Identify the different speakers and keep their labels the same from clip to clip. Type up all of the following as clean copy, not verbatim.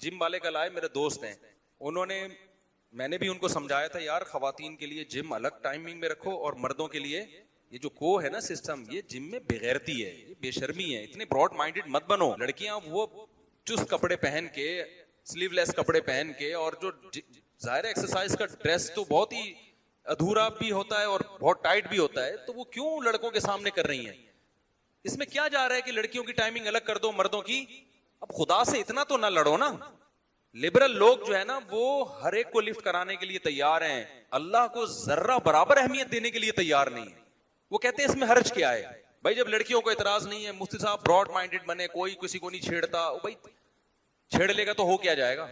Speaker 1: Gym वाले कल आए, मेरे दोस्त हैं, उन्होंने, मैंने भी उनको समझाया था यार खवातीन के लिए जिम अलग टाइमिंग में रखो और मर्दों के लिए ये जो को है ना सिस्टम, ये जिम में बेगैरती है, ये बेशर्मी है, इतने ब्रॉड माइंडेड मत बनो। लड़कियां वो चुस्त कपड़े पहन के, स्लीवलेस कपड़े पहन के, और जो जाहिर एक्सरसाइज का ड्रेस तो बहुत ही अधूरा भी होता है और बहुत टाइट भी होता है, तो वो क्यों लड़कों के सामने कर रही हैं? इसमें क्या जा रहा है कि लड़कियों की टाइमिंग अलग कर दो, मर्दों की? अब खुदा से इतना तो ना लड़ो ना। लिबरल लोग जो है ना वो हर एक को लिफ्ट कराने के लिए तैयार हैं, अल्लाह को जर्रा बराबर अहमियत देने के लिए तैयार नहीं है। वो कहते हैं इसमें हर्ज क्या है भाई, जब लड़कियों को इतराज नहीं है, मुफ्ती साहब ब्रॉड माइंडेड बने, कोई किसी को नहीं छेड़ता, भाई छेड़ लेगा तो हो क्या जाएगा?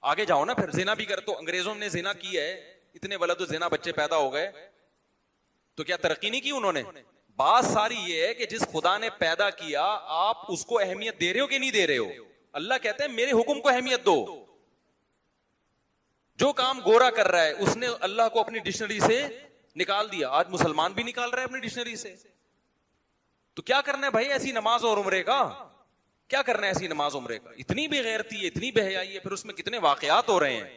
Speaker 1: आगे जाओ ना फिर, जिना भी कर, तो अंग्रेजों ने जिना की है, इतने वलद जिना बच्चे पैदा हो गए, तो क्या तरक्की नहीं की उन्होंने? बात सारी ये है कि जिस खुदा ने पैदा किया आप उसको अहमियत दे रहे हो कि नहीं दे रहे हो? अल्लाह कहते हैं मेरे हुक्म को अहमियत दो। जो काम गोरा कर रहा है उसने अल्लाह को अपनी डिक्शनरी से निकाल दिया, आज मुसलमान भी निकाल रहा है अपनी डिक्शनरी से। तो क्या करना है भाई ऐसी नमाज और उम्रे का? क्या करना है ऐसी नमाज उम्रे का? इतनी बेगैरती है, इतनी बेहयाई है, फिर उसमें कितने वाकयात हो रहे हैं,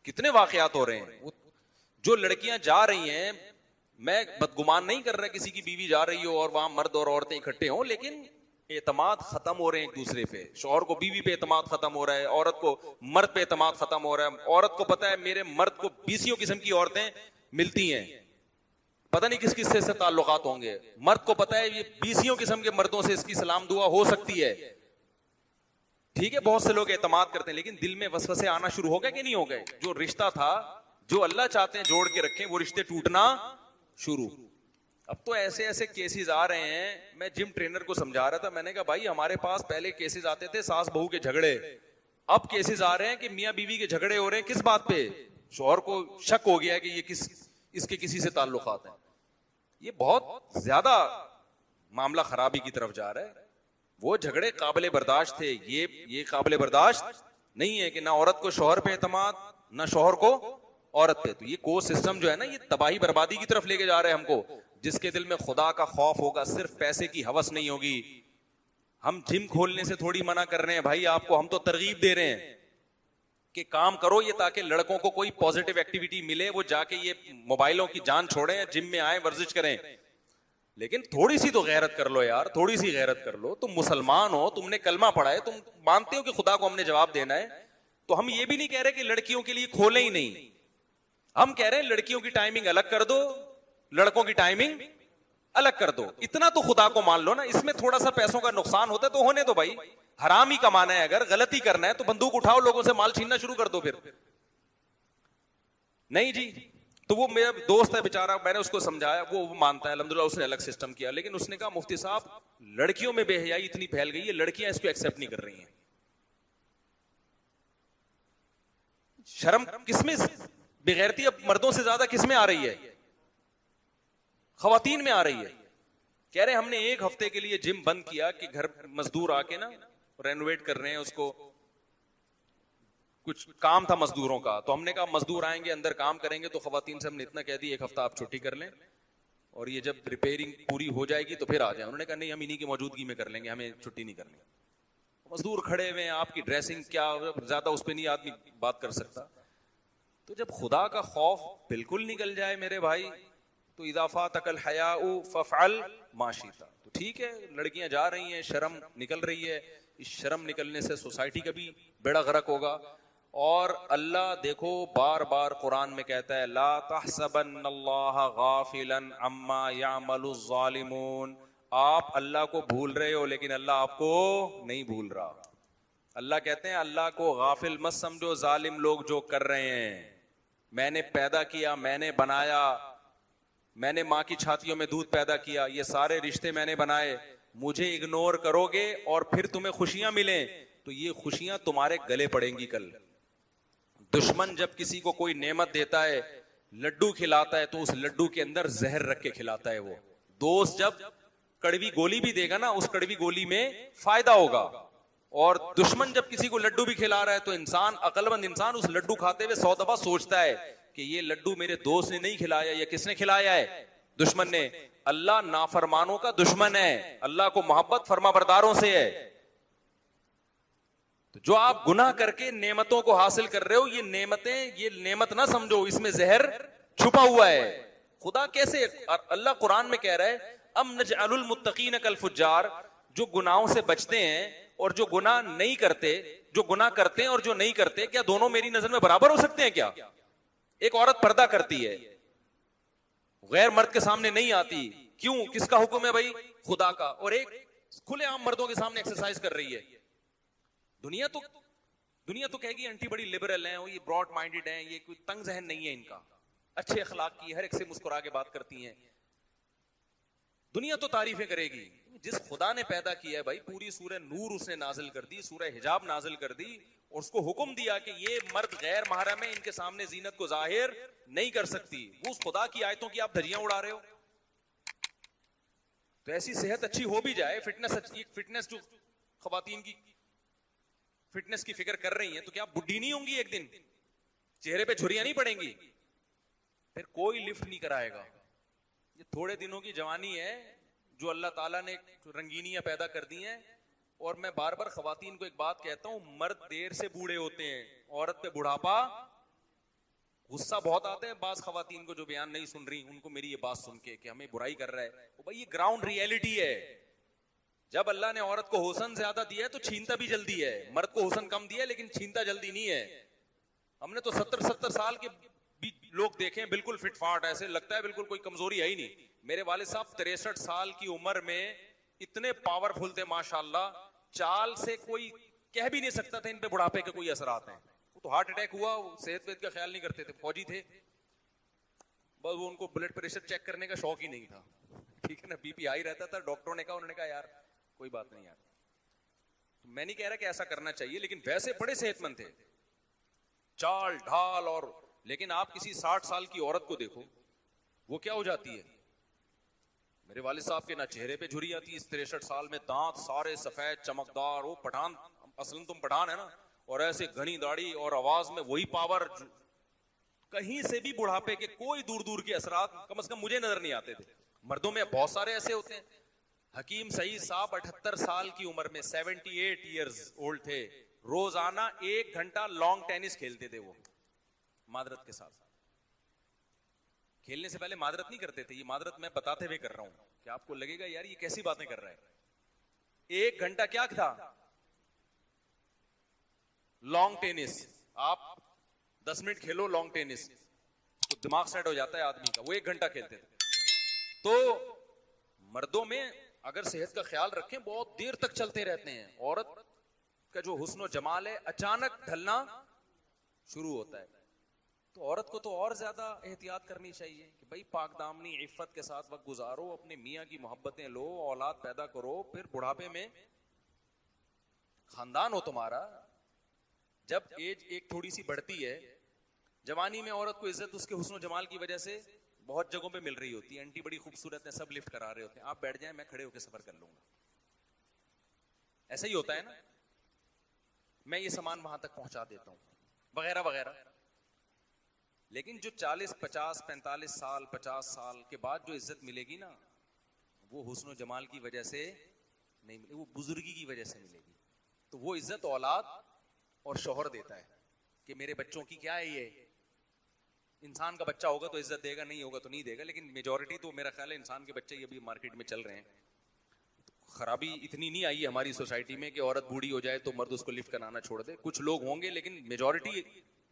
Speaker 1: कितने वाकयात हो रहे हैं। जो लड़कियां जा रही हैं, मैं बदगुमान नहीं कर रहा किसी की बीवी जा रही हो और वहां मर्द और औरतें इकट्ठे हों, लेकिन एतमाद खत्म हो रहे हैं एक दूसरे पे। शौहर को बीवी पे एतमाद खत्म हो रहा है, औरत को मर्द पे एतमाद खत्म हो रहा है। औरत को पता है मेरे मर्द को 20 किस्म की औरतें मिलती हैं, पता नहीं किस किस से ताल्लुकात होंगे। मर्द को पता है ये 20 किस्म के मर्दों से इसकी सलाम दुआ हो सकती है। ठीक है, बहुत से लोग एतमाद करते हैं, लेकिन दिल में वसवसे आना शुरू हो गए कि नहीं हो गए? जो रिश्ता था, जो अल्लाह चाहते हैं जोड़ के रखें, वो रिश्ते टूटना शुरू। अब तो ऐसे ऐसे केसेस आ रहे हैं। मैं जिम ट्रेनर को समझा रहा था, मैंने कहा भाई हमारे पास पहले केसेस आते थे सास बहू के झगड़े, अब केसेस आ रहे हैं कि मियां बीवी के झगड़े हो रहे हैं। किस बात पे? शौहर को शक हो गया है कि ये इसके किसी से ताल्लुकात हैं। ये बहुत ज्यादा मामला खराबी की तरफ जा रहा है। वो झगड़े काबिले बर्दाश्त थे, ये काबिले बर्दाश्त नहीं है कि ना औरत को शौहर पे एतमाद, ना शौहर को औरत पे। तो ये को सिस्टम जो है ना, ये तबाही बर्बादी की तरफ लेके जा रहे हैं हमको। जिसके दिल में खुदा का खौफ होगा, सिर्फ पैसे की हवस नहीं होगी। हम जिम खोलने से थोड़ी मना कर रहे हैं भाई आपको, हम तो तरगीब दे रहे हैं कि काम करो ये, ताकि लड़कों को कोई पॉजिटिव एक्टिविटी मिले, वो जाके ये मोबाइलों की जान छोड़ें, जिम में आए, वर्जिश करें। लेकिन थोड़ी सी तो गैरत कर लो यार, थोड़ी सी गैरत कर लो। तुम मुसलमान हो, तुमने कलमा पढ़ा है, तुम मानते हो कि खुदा को हमने जवाब देना है। तो हम ये भी नहीं कह रहे कि लड़कियों के लिए खोले ही नहीं, हम कह रहे हैं लड़कियों की टाइमिंग अलग कर दो, लड़कों की टाइमिंग अलग कर दो। इतना तो खुदा को मान लो ना। इसमें थोड़ा सा पैसों का नुकसान होता है तो होने दो भाई, हराम ही कमाना है, अगर गलती करना है तो बंदूक उठाओ, लोगों से माल छीनना शुरू कर दो फिर। नहीं जी, तो वो मेरा दोस्त है बेचारा, मैंने उसको समझाया, वो मानता है अल्हम्दुलिल्लाह, उसने अलग सिस्टम किया। लेकिन उसने कहा मुफ्ती साहब लड़कियों में बेहयाई इतनी फैल गई है, लड़कियां इसको एक्सेप्ट नहीं कर रही हैं। शर्म किसमें बेगैरती अब मर्दों से ज्यादा किसमें आ रही है? खवातीन में आ रही है। कह रहे हमने एक हफ्ते के लिए जिम बंद किया कि घर मजदूर आके ना रेनोवेट कर रहे हैं उसको, कुछ काम था मजदूरों का, तो हमने कहा मजदूर आएंगे अंदर काम करेंगे, तो खवातीन से हमने इतना कह दिया एक हफ्ता आप छुट्टी कर लें और ये जब रिपेयरिंग पूरी हो जाएगी तो फिर आ जाए। उन्होंने कहा नहीं हम इन्हीं की मौजूदगी में कर लेंगे, हमें छुट्टी नहीं करनी। मजदूर खड़े हुए हैं, आपकी ड्रेसिंग क्या ज्यादा उस पर नहीं आदमी बात कर सकता। तो जब खुदा का खौफ बिल्कुल निकल जाए मेरे भाई, तो इजाफा तकल हयाउ फफअल माशीता। तो ठीक है, लड़कियां जा रही हैं, शर्म निकल रही है, इस शर्म निकलने से सोसाइटी का भी बेड़ा गर्क होगा। और अल्लाह देखो बार बार कुरान में कहता है ला तहसबन्नल्लाह गाफिलन अम्मा यामलुज़ ज़ालिमून। आप अल्लाह को भूल रहे हो लेकिन अल्लाह आपको नहीं भूल रहा। अल्लाह कहते हैं अल्लाह को गाफिल मत समझो, जालिम लोग जो कर रहे हैं। मैंने पैदा किया, मैंने बनाया, मैंने माँ की छातियों में दूध पैदा किया, ये सारे रिश्ते मैंने बनाए, मुझे इग्नोर करोगे और फिर तुम्हें खुशियां मिलें तो ये खुशियां तुम्हारे गले पड़ेंगी कल। दुश्मन जब किसी को कोई नेमत देता है, लड्डू खिलाता है, तो उस लड्डू के अंदर जहर रख के खिलाता है वो। दोस्त जब कड़वी गोली भी देगा ना, उस कड़वी गोली में फायदा होगा। और दुश्मन जब किसी को लड्डू भी खिला रहा है तो इंसान, अक्लमंद इंसान उस लड्डू खाते हुए 100 दफा सोचता है कि ये लड्डू मेरे दोस्त ने नहीं खिलाया, या किसने खिलाया है? दुश्मन ने। अल्लाह नाफरमानों का दुश्मन है, अल्लाह को मोहब्बत फरमाबरदारों से है। तो तो जो आप गुनाह करके नेमतों को हासिल कर रहे हो, ये नेमतें, ये नेमत ना समझो, इसमें जहर छुपा हुआ है। खुदा कैसे, अल्लाह कुरान में कह रहा है अम नजअलुल मुत्तकीन कल फुज्जार, जो गुनाहों से बचते हैं और जो गुनाह नहीं करते, जो गुनाह करते हैं और जो नहीं करते, क्या दोनों मेरी नजर में बराबर हो सकते हैं क्या? एक औरत पर्दा करती है, गैर मर्द के सामने नहीं आती, क्यों? किसका हुक्म है भाई? खुदा का। और एक खुलेआम मर्दों के सामने एक्सरसाइज कर रही है। दुनिया तो कहेगी आंटी बड़ी लिबरल है, ये ब्रॉड माइंडेड है, ये कोई तंग जहन नहीं है इनका, अच्छे अखलाक की, हर एक से मुस्कुरा के बात करती हैं। दुनिया तो तारीफें करेगी। जिस खुदा ने पैदा किया है भाई, पूरी सूरह नूर उसने नाजिल कर दी, सूरह हिजाब नाजिल कर दी, और उसको हुक्म दिया कि ये मर्द गैर महरम है, इनके सामने जीनत को जाहिर नहीं कर सकती। वो उस खुदा की आयतों की आप धज्जियां उड़ा रहे हो। तो ऐसी सेहत अच्छी हो भी जाए, फिटनेस जो खवातीन की फिटनेस की फिक्र कर रही हैं, तो क्या बुढ़ी नहीं होंगी एक दिन? चेहरे पे झुर्रियां नहीं पड़ेंगी? फिर कोई लिफ्ट नहीं कराएगा। ये थोड़े दिनों की जवानी है जो अल्लाह ताला ने रंगीनियां पैदा कर दी हैं। और मैं बार बार खवातीन को एक बात कहता हूं, मर्द देर से बूढ़े होते हैं, औरत पे बुढ़ापा। गुस्सा बहुत आता है बाज खवातीन को जो बयान नहीं सुन रही, उनको मेरी ये बात सुन के कि हमें बुराई कर रहा है। तो भाई ये ग्राउंड रियलिटी है। जब अल्लाह ने औरत को हुस्न ज्यादा दिया है तो छीनता भी जल्दी है। मर्द को हुस्न कम दिया है लेकिन छीनता जल्दी नहीं है। हमने तो 70-70 साल के भी लोग देखे हैं, बिल्कुल फिटफाट, ऐसे लगता है बिल्कुल कोई कमजोरी है ही नहीं। मेरे वालिद साहब 63 साल की उम्र में इतने पावरफुल थे माशाल्लाह, चाल से कोई कह भी नहीं सकता था इन पे बुढ़ापे के कोई असरात हैं। वो तो हार्ट अटैक हुआ, सेहत वेद का ख्याल नहीं करते थे, फौजी थे, बस वो उनको ब्लड प्रेशर चेक करने का शौक ही नहीं था, ठीक है ना, बीपी हाई रहता था। डॉक्टरों ने कहा, उन्होंने कहा यार कोई बात नहीं यार। तो मैं नहीं कह रहा कि ऐसा करना चाहिए, लेकिन वैसे बड़े सेहतमंद थे, चाल ढाल। और लेकिन आप किसी 60 साल की औरत को देखो, वो क्या हो जाती है। मेरे वालिद साहब के ना चेहरे पे झुर्री आती, इस 63 साल में दांत सारे सफेद चमकदार, वो पठान, असलन तुम पठान है ना, और ऐसे घनी दाढ़ी और आवाज में वही पावर। कहीं से भी बुढ़ापे के कोई दूर दूर के असरात कम से कम मुझे नजर नहीं आते थे। मर्दों में बहुत सारे ऐसे होते हैं। हकीम सईद साहब 78 साल की उम्र में, 78 ईयर्स ओल्ड थे, रोजाना 1 घंटा लॉन्ग टेनिस खेलते थे वो मादरत के साथ। खेलने से पहले मादरत नहीं करते थे, ये मादरत मैं बताते हुए कर रहा हूं कि आपको लगेगा यार ये कैसी बातें कर रहा है। 1 घंटा क्या था लॉन्ग टेनिस। आप 10 मिनट खेलो लॉन्ग टेनिस तो दिमाग सेट हो जाता है आदमी का। वो 1 घंटा खेलते थे। तो मर्दों में अगर सेहत का ख्याल रखें, बहुत देर तक चलते रहते हैं। औरत का जो हुस्न और जमाल है अचानक ढलना शुरू होता है। तो औरत को तो और ज्यादा एहतियात करनी चाहिए कि भाई पाक दामनी इफ्फत के साथ वक्त गुजारो, अपने मियाँ की मोहब्बतें लो, औलाद पैदा करो, फिर बुढ़ापे में खानदान हो तुम्हारा। जब एज एक थोड़ी सी बढ़ती है, जवानी में औरत को इज्जत उसके हुस्न और जमाल की वजह से बहुत जगहों पे मिल रही होती है। आंटी बड़ी खूबसूरत है, सब लिफ्ट करा रहे होते हैं, आप बैठ जाएं मैं खड़े होकर सफर कर लूंगा। ऐसा ही होता है ना, मैं ये सामान वहां तक पहुंचा देता हूं, वगैरह वगैरह। लेकिन जो 40, 50, 45 साल, 50 साल के बाद जो इज्जत मिलेगी ना, वो हुस्न और जमाल की वजह से नहीं मिलेगी, वो बुजुर्गी की वजह से मिलेगी। तो वो इज्जत औलाद और शौहर देता है कि मेरे बच्चों की क्या है। ये इंसान का बच्चा होगा तो इज्जत देगा, नहीं होगा तो नहीं देगा। लेकिन मेजॉरिटी तो मेरा ख्याल है इंसान के बच्चे ये भी मार्केट में चल रहे हैं। तो खराबी इतनी नहीं आई है हमारी सोसाइटी में कि औरत बूढ़ी हो जाए तो मर्द उसको लिफ्ट कराना छोड़ दे। कुछ लोग होंगे, लेकिन मेजॉरिटी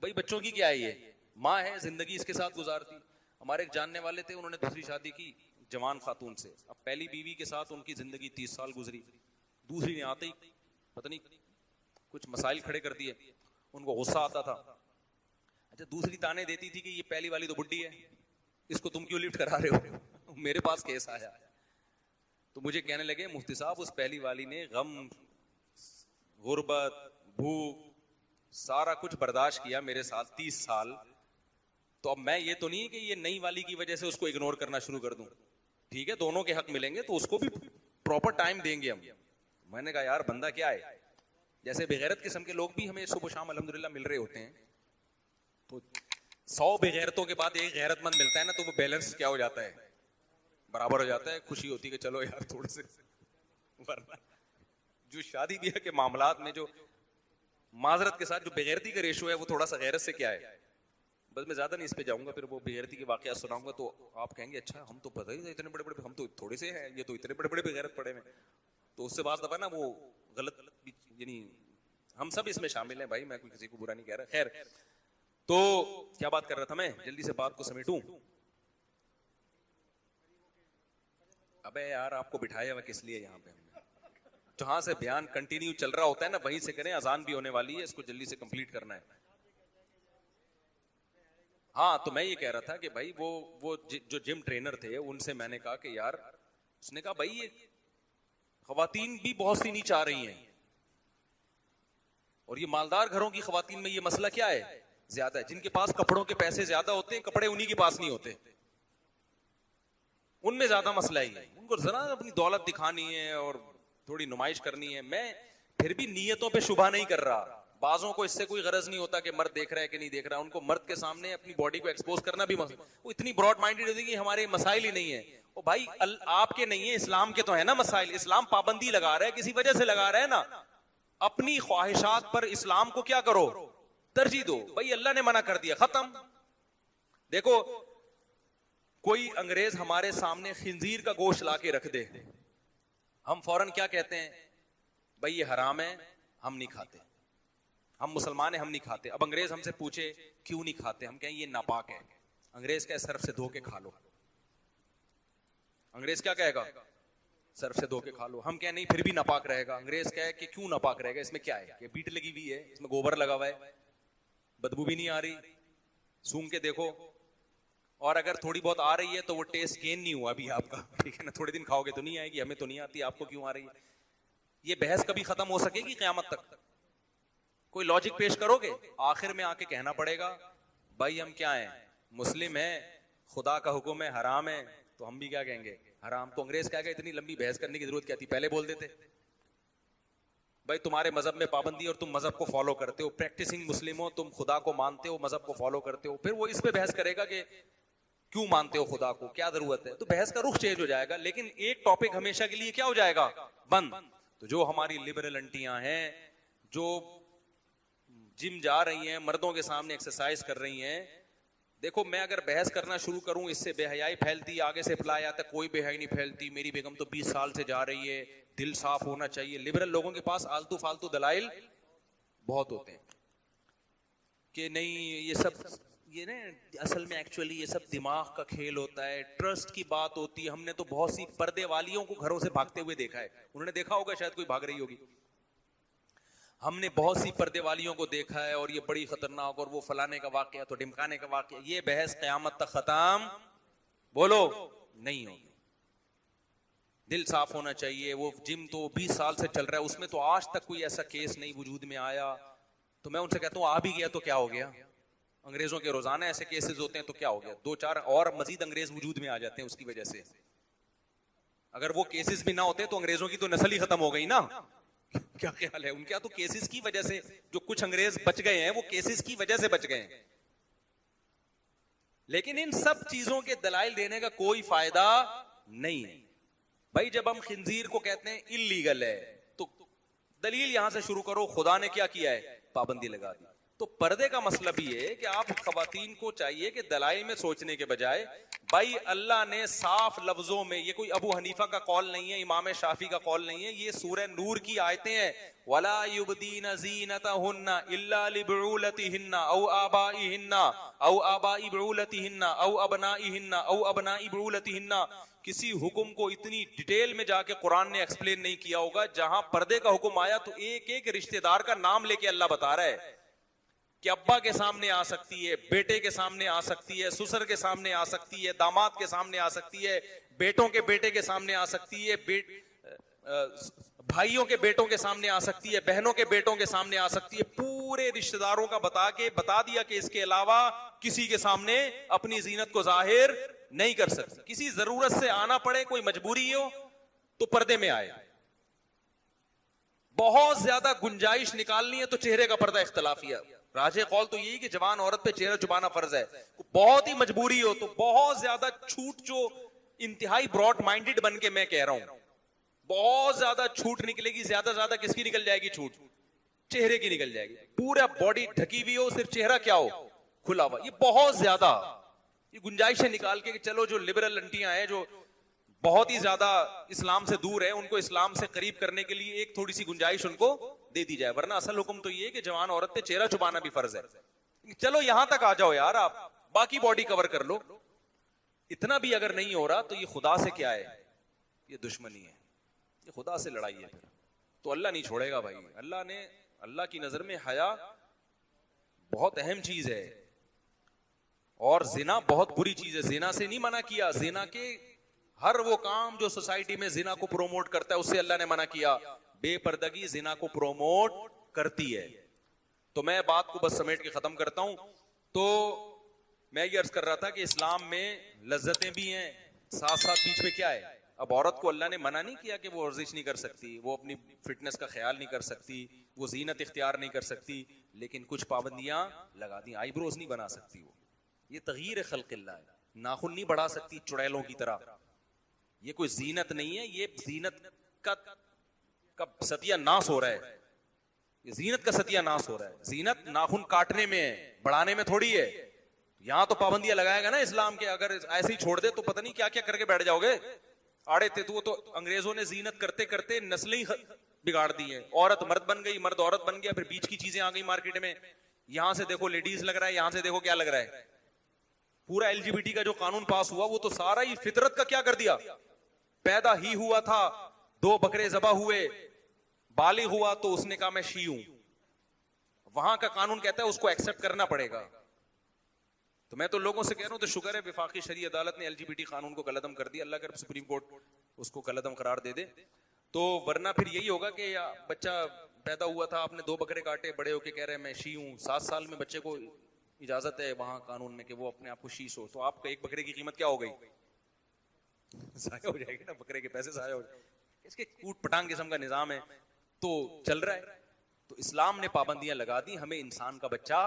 Speaker 1: भाई बच्चों की क्या है, ये माँ है, जिंदगी इसके साथ गुजारती। हमारे एक जानने वाले थे, उन्होंने दूसरी शादी की जवान खातून से। अब पहली बीवी के साथ उनकी जिंदगी 30 साल गुजरी, दूसरी ने आते ही पता नहीं कुछ मसाइल खड़े कर दिए, उनको गुस्सा आता था। अच्छा, दूसरी ताने देती थी कि ये पहली वाली तो बुड्ढी है, इसको तुम क्यों लिफ्ट करा रहे हो। मेरे पास केस आया तो मुझे कहने लगे, मुफ्ती साहब उस पहली वाली ने गम, गुर्बत, भूख, सारा कुछ बर्दाश्त किया मेरे साथ 30 साल। तो अब मैं ये तो नहीं कि ये नई वाली की वजह से उसको इग्नोर करना शुरू कर दूं। ठीक है, दोनों के हक मिलेंगे तो उसको भी प्रॉपर टाइम देंगे हम। मैंने कहा यार बंदा क्या है, जैसे बेगैरत किस्म के लोग भी हमें सुबह शाम अल्हम्दुलिल्लाह मिल रहे होते हैं, तो 100 बेगैरतों के बाद एक गैरतमंद मिलता है ना, तो वो बैलेंस क्या हो जाता है, बराबर हो जाता है। खुशी होती है कि चलो यार थोड़े से। वरना जो शादी ब्याह के मामलात में जो माजरत के साथ जो बेगैरती का रेशो है वो थोड़ा सा गैरत से क्या है। बस मैं ज्यादा नहीं इस पे जाऊंगा, फिर वो बेगैरती के वाकया सुनाऊंगा तो आप कहेंगे अच्छा हम तो पता ही था इतने बड़े बड़े, हम तो थोड़े से हैं, ये तो इतने बड़े बड़े बेगैरत पड़े हैं। तो उससे बात दफा ना वो गलत, यानी हम सब इसमें शामिल हैं भाई, मैं कोई किसी को बुरा नहीं कह रहा। खैर, तो क्या बात कर रहा था मैं, जल्दी से बात को समेटूं। अबे यार आपको बिठाया हुआ किस लिए यहाँ पे हमने, जहां से बयान कंटिन्यू चल रहा होता है ना वहीं से करें, अजान भी होने वाली है, इसको जल्दी से कंप्लीट करना है। हाँ, तो मैं ये कह रहा था कि भाई वो जो जिम ट्रेनर थे उनसे मैंने कहा कि यार, उसने कहा भाई ये खवातीन भी बहुत सी नीचे आ रही हैं, और ये मालदार घरों की खवातीन में ये मसला क्या है, ज्यादा है, जिनके पास कपड़ों के पैसे ज्यादा होते हैं, कपड़े उन्हीं के पास नहीं होते, उनमें ज्यादा मसला ही है। उनको जरा अपनी दौलत दिखानी है और थोड़ी नुमाइश करनी है। मैं फिर भी नीयतों पे शुबा नहीं कर रहा, बाजों को इससे कोई गरज नहीं होता कि मर्द देख रहा है कि नहीं देख रहा, उनको मर्द के सामने अपनी बॉडी को एक्सपोज करना भी वो इतनी ब्रॉड माइंडेड होती है कि हमारे मसाइल ही नहीं है। ओ भाई, आपके नहीं है, इस्लाम के तो है ना मसाइल। इस्लाम पाबंदी लगा रहा है, किसी वजह से लगा रहा है ना। अपनी ख्वाहिशात पर इस्लाम को क्या करो, तरजीह दो। भाई अल्लाह ने मना कर दिया, खत्म। देखो, कोई अंग्रेज हमारे सामने खिंजीर का गोश्त लाके रख दे, हम फौरन क्या कहते हैं, भाई ये हराम है, हम नहीं खाते, हम मुसलमान हैं, हम नहीं खाते। अब अंग्रेज हमसे पूछे क्यों नहीं खाते, हम कहें ये नापाक है। अंग्रेज कहे सर्फ से धो के खा लो। अंग्रेज क्या कहेगा, सर्फ से धो के खा लो। हम कहें नहीं फिर भी नापाक रहेगा। अंग्रेज कहे कि क्यों नापाक रहेगा, इसमें क्या है, कि बीट लगी हुई है, इसमें गोबर लगा हुआ है, बदबू भी नहीं आ रही, सूंघ के देखो, और अगर थोड़ी बहुत आ रही है तो वो टेस्ट गेन नहीं हुआ अभी आपका, ठीक है ना, थोड़े दिन खाओगे तो नहीं आएगी, हमें तो नहीं आती, आपको क्यों आ रही है। ये बहस कभी खत्म हो सकेगी क़यामत तक? कोई लॉजिक पेश करोगे? आखिर में आके कहना पड़ेगा भाई हम क्या हैं, मुस्लिम हैं, खुदा का हुक्म है हराम है, तो हम भी क्या कहेंगे, हराम। तो अंग्रेज कहेगा इतनी लंबी बहस करने की जरूरत क्या थी, पहले बोल देते। भाई तुम्हारे मजहब में पाबंदी और तुम मजहब को फॉलो करते हो, प्रैक्टिसिंग मुस्लिम हो, तुम खुदा को मानते हो, मजहब को फॉलो करते हो, फिर वो इस पे बहस करेगा कि क्यों मानते हो खुदा को, क्या जरूरत है। तो बहस का रुख चेंज हो जाएगा, लेकिन एक टॉपिक हमेशा के लिए क्या हो जाएगा, बंद। तो जो हमारी लिबरल अंटियां हैं, जो जिम जा रही हैं, मर्दों के सामने एक्सरसाइज कर रही हैं, देखो मैं अगर बहस करना शुरू करूं, इससे बेहयाई फैलती, आगे से अप्लाई आता, कोई बेहयाई नहीं फैलती, मेरी बेगम तो 20 साल से जा रही है, दिल साफ होना चाहिए। लिबरल लोगों के पास आलतू फालतू दलाइल बहुत होते हैं कि नहीं ये सब, ये ना असल में एक्चुअली ये सब दिमाग का खेल होता है, ट्रस्ट की बात होती है। हमने तो बहुत सी पर्दे वालियों को घरों से भागते हुए देखा है, उन्होंने देखा होगा, शायद कोई भाग रही होगी। हमने बहुत सी पर्दे वालियों को देखा है और ये बड़ी खतरनाक, और वो फलाने का वाकया तो ढिमकाने का वाकया। ये बहस क़यामत तक खत्म बोलो नहीं होगी। दिल साफ होना चाहिए। वो जिम तो 20 साल से चल रहा है, उसमें तो आज तक कोई ऐसा केस नहीं वजूद में आया। तो मैं उनसे कहता हूँ आ भी गया तो क्या हो गया, अंग्रेजों के रोजाना ऐसे केसेस होते हैं तो क्या हो गया, 2-4 और मजीद अंग्रेज वजूद में आ जाते हैं उसकी वजह से। अगर वो केसेस भी ना होते तो अंग्रेजों की तो नस्ल ही खत्म हो गई ना। क्या ख्याल है उनका, तो केसेस की वजह से जो कुछ अंग्रेज बच गए हैं वो केसेस की वजह से बच गए हैं। लेकिन इन सब चीजों के दलाइल देने का कोई फायदा नहीं है। भाई जब हम खिंजीर को कहते हैं इल्लीगल है, तो दलील यहां से शुरू करो, खुदा ने क्या किया है, पाबंदी लगा दी। तो पर्दे का मतलब ये है कि आप खवातीन को चाहिए कि दलाइल में सोचने के बजाय, भाई अल्लाह ने साफ लफ्जों में, ये कोई अबू हनीफा का कौल नहीं है, इमाम शाफी का कौल नहीं है, ये सूरह नूर की आयतें हैं। वला युबदीन ज़ीनतहुन्ना इल्ला लिबुलतिहिन्ना औ आबाइहिन्ना औ आबाइ बुलतिहिन्ना औ अबनाइहिन्ना औ अबनाइ बुलतिहिन्ना। किसी हुक्म को इतनी डिटेल में जाके कुरान ने एक्सप्लेन नहीं किया होगा। जहां पर्दे का हुक्म आया तो एक एक रिश्तेदार का नाम लेके अल्लाह बता रहा है कि अब्बा के सामने आ सकती है, बेटे के सामने आ सकती है, ससुर के सामने आ सकती है, दामाद के सामने आ सकती है, बेटों के बेटे के सामने आ सकती है, भाइयों के बेटों के सामने आ सकती है, बहनों के बेटों के सामने आ सकती है। पूरे रिश्तेदारों का बता दिया कि इसके अलावा किसी के सामने अपनी जीनत को जाहिर नहीं कर सकती। किसी जरूरत से आना पड़े, कोई मजबूरी हो तो पर्दे में आए। बहुत ज्यादा गुंजाइश निकालनी है तो चेहरे का पर्दा इख्तलाफिया। राजे कौल तो यही कि जवान औरत पे चेहरा छुपाना फर्ज है। बहुत ही मजबूरी हो तो बहुत ज्यादा छूट, जो इंतहाई ब्रॉड माइंडेड बन के मैं कह रहा हूं, बहुत ज्यादा छूट निकलेगी, ज्यादा किसकी निकल जाएगी छूट, चेहरे की निकल जाएगी, पूरा बॉडी ढकी हुई हो, सिर्फ चेहरा क्या हो, खुला हुआ। ये बहुत ज्यादा ये गुंजाइशें निकाल के कि चलो जो लिबरल आंटियां हैं जो बहुत ही ज्यादा इस्लाम से दूर है, उनको इस्लाम से करीब करने के लिए एक थोड़ी सी गुंजाइश उनको दे दी जाए, वरना असल हुक्म तो ये है कि जवान औरत पे चेहरा छुपाना भी फर्ज है। चलो यहां तक आ जाओ यार, आप बाकी बॉडी कवर कर लो। इतना भी अगर नहीं हो रहा तो ये खुदा से क्या है, ये दुश्मनी है, ये खुदा से लड़ाई है। फिर तो अल्लाह नहीं छोड़ेगा भाई। अल्लाह की नजर में हया बहुत अहम चीज है, और जिना बहुत बुरी चीज है। जिना से नहीं मना किया, जिना के हर वो काम जो सोसाइटी में जिना को प्रोमोट करता है उससे अल्लाह ने मना किया। बेपर्दगी जिना को प्रोमोट करती है। तो मैं बात को बस समेट के खत्म करता हूं। तो मैं ये अर्ज कर रहा था कि इस्लाम में लज्जतें भी हैं, साथ साथ बीच में क्या है। अब औरत को अल्लाह ने मना नहीं किया कि वो वर्जिश नहीं कर सकती, वो अपनी फिटनेस का ख्याल नहीं कर सकती, वो जीनत इख्तियार नहीं कर सकती, लेकिन कुछ पाबंदियां लगा दी। आईब्रोज नहीं बना सकती, वो ये तगयीर खल्क़िल्लाह है। नाखून नहीं बढ़ा सकती चुड़ैलों की तरह, ये कोई जीनत नहीं है, ये जीनत का सत्यानाश हो रहा है। ये जीनत का सत्यानाश हो रहा है। जीनत नाखून काटने में है, बढ़ाने में थोड़ी है। यहां तो पाबंदियां लगाएगा ना इस्लाम के, अगर ऐसे ही छोड़ दे तो पता नहीं क्या क्या करके बैठ जाओगे। आड़े थे तो अंग्रेजों ने जीनत करते करते नस्लें ही बिगाड़ दी है। औरत मर्द बन गई, मर्द औरत बन गया, फिर बीच की चीजें आ गई मार्केट में। यहां से देखो लेडीज लग रहा है, यहां से देखो क्या लग रहा है। पूरा एलजीबीटी का जो कानून पास हुआ वो तो सारा ही फितरत का क्या कर दिया। पैदा ही हुआ था, 2 बकरे ज़बा हुए, बालिग हुआ तो उसने कहा मैं शी हूं। वहां का कानून कहता है उसको एक्सेप्ट करना पड़ेगा। तो मैं तो लोगों से कह रहा हूं, तो शुक्र है विफाकी शरी अदालत ने एलजीबीटी कानून को कलअदम कर दिया। अल्लाह कर सुप्रीम कोर्ट उसको कलअदम करार दे दे। तो वरना फिर यही होगा कि बच्चा पैदा हुआ था, आपने 2 बकरे काटे, बड़े होके कह रहे हैं मैं शी हूं। 7 साल में बच्चे को इजाजत है वहां कानून में कि वो अपने आप को शीश हो, तो आपका 1 बकरे की कीमत क्या हो गई, जाया हो जाएगी ना, बकरे के पैसे जाया हो जाएंगे। इसके कूट पटांग किस्म का निजाम है तो चल रहा है। तो इस्लाम ने पाबंदियां लगा दी, हमें इंसान का बच्चा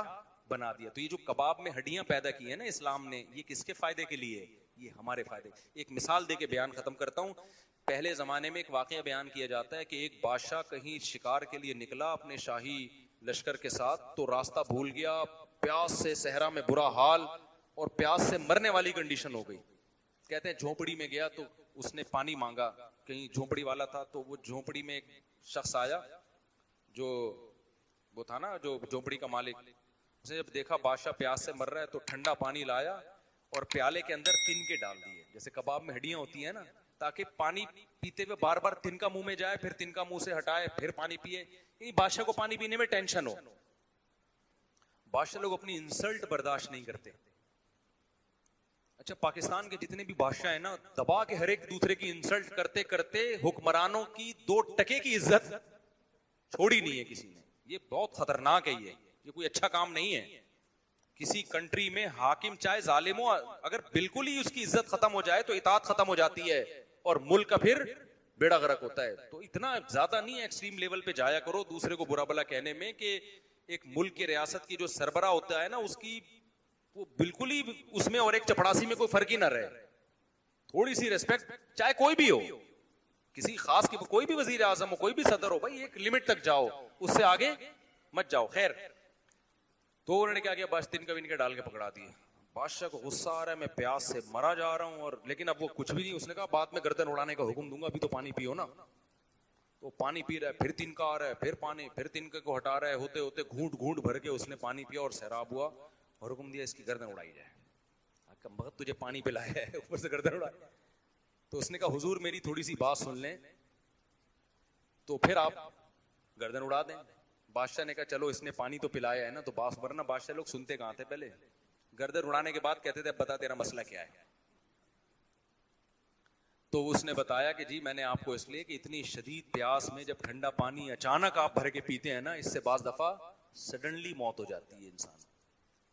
Speaker 1: बना दिया। तो ये जो कबाब में हड्डियां पैदा की है ना इस्लाम ने, ये किसके फायदे के लिए, ये हमारे फायदे। एक मिसाल देके बयान खत्म करता हूं। पहले जमाने में एक वाकया बयान किया जाता है कि एक बादशाह कहीं शिकार के लिए निकला अपने शाही लश्कर के साथ, तो रास्ता भूल गया, प्यास से सहरा में बुरा हाल, और प्यास से मरने वाली कंडीशन हो गई। कहते हैं झोपड़ी में गया तो उसने पानी मांगा, कहीं झोपड़ी वाला था, तो वो झोपड़ी में एक शख्स आया जो वो था ना जो झोपड़ी का मालिक। उसने जब देखा बादशाह प्यास से मर रहा है तो ठंडा पानी लाया और प्याले के अंदर तिनके डाल दिए, जैसे कबाब में हड्डियां होती है ना, ताकि पानी पीते हुए बार बार तिनका मुंह में जाए, फिर तिनका मुंह से हटाए, फिर पानी पिए। बादशाह को पानी पीने में टेंशन हो। बादशाह लोग अपनी इंसल्ट बर्दाश्त नहीं करते। अच्छा, पाकिस्तान के जितने भी बादशाह हैं ना, दबा के हर एक दूसरे की इंसल्ट करते करते हुक्मरानों की 2 टके की इज्जत छोड़ी नहीं है किसी ने। ये बहुत खतरनाक है, ये कोई अच्छा काम नहीं है। किसी कंट्री में हाकिम चाहे जालिम हो, अगर बिल्कुल ही उसकी इज्जत खत्म हो जाए तो इताअत खत्म हो जाती है और मुल्क का फिर बेड़ा गर्क होता है। तो इतना ज्यादा नहीं एक्सट्रीम लेवल पे जाया करो दूसरे को बुरा भला कहने में, कि एक मुल्क के रियासत की जो सरबरा होता है ना, उसकी वो बिल्कुल ही उसमें और एक चपड़ासी में कोई फर्क ही ना रहे। थोड़ी सी रिस्पेक्ट, चाहे कोई भी हो, किसी खास की, कोई भी वजीर आजम हो, कोई भी सदर हो, भाई एक लिमिट तक जाओ, उससे आगे मत जाओ। खैर, तो उन्होंने क्या किया, बस तिनका विनका डाल के पकड़ा दिए। बादशाह को गुस्सा आ रहा है, मैं प्यास से मरा जा रहा हूं, और लेकिन अब वो कुछ भी नहीं। उसने कहा बाद में गर्दन उड़ाने का हुक्म दूंगा, अभी तो पानी पियो ना। तो पानी पी रहा है, फिर तिनका आ रहा है, फिर पानी, फिर तिनके को हटा रहा है, होते होते घूंट घूंट भर के उसने पानी पिया और सैराब हुआ और हुक्म दिया इसकी गर्दन उड़ाई जाए। कमबख्त तुझे पानी पिलाया है, ऊपर से गर्दन उड़ाई। तो उसने कहा हुजूर मेरी थोड़ी सी बात सुन लें, तो फिर आप गर्दन उड़ा दें। बादशाह ने कहा चलो इसने पानी तो पिलाया है ना, तो बास, वरना बादशाह लोग सुनते कहां थे पहले, गर्दन उड़ाने के बाद कहते थे बता तेरा मसला क्या है। तो उसने बताया कि जी मैंने आपको इसलिए कि इतनी शदीद प्यास में जब ठंडा पानी अचानक आप भर के पीते हैं ना, इससे बाज दफा सडनली मौत हो जाती है इंसान।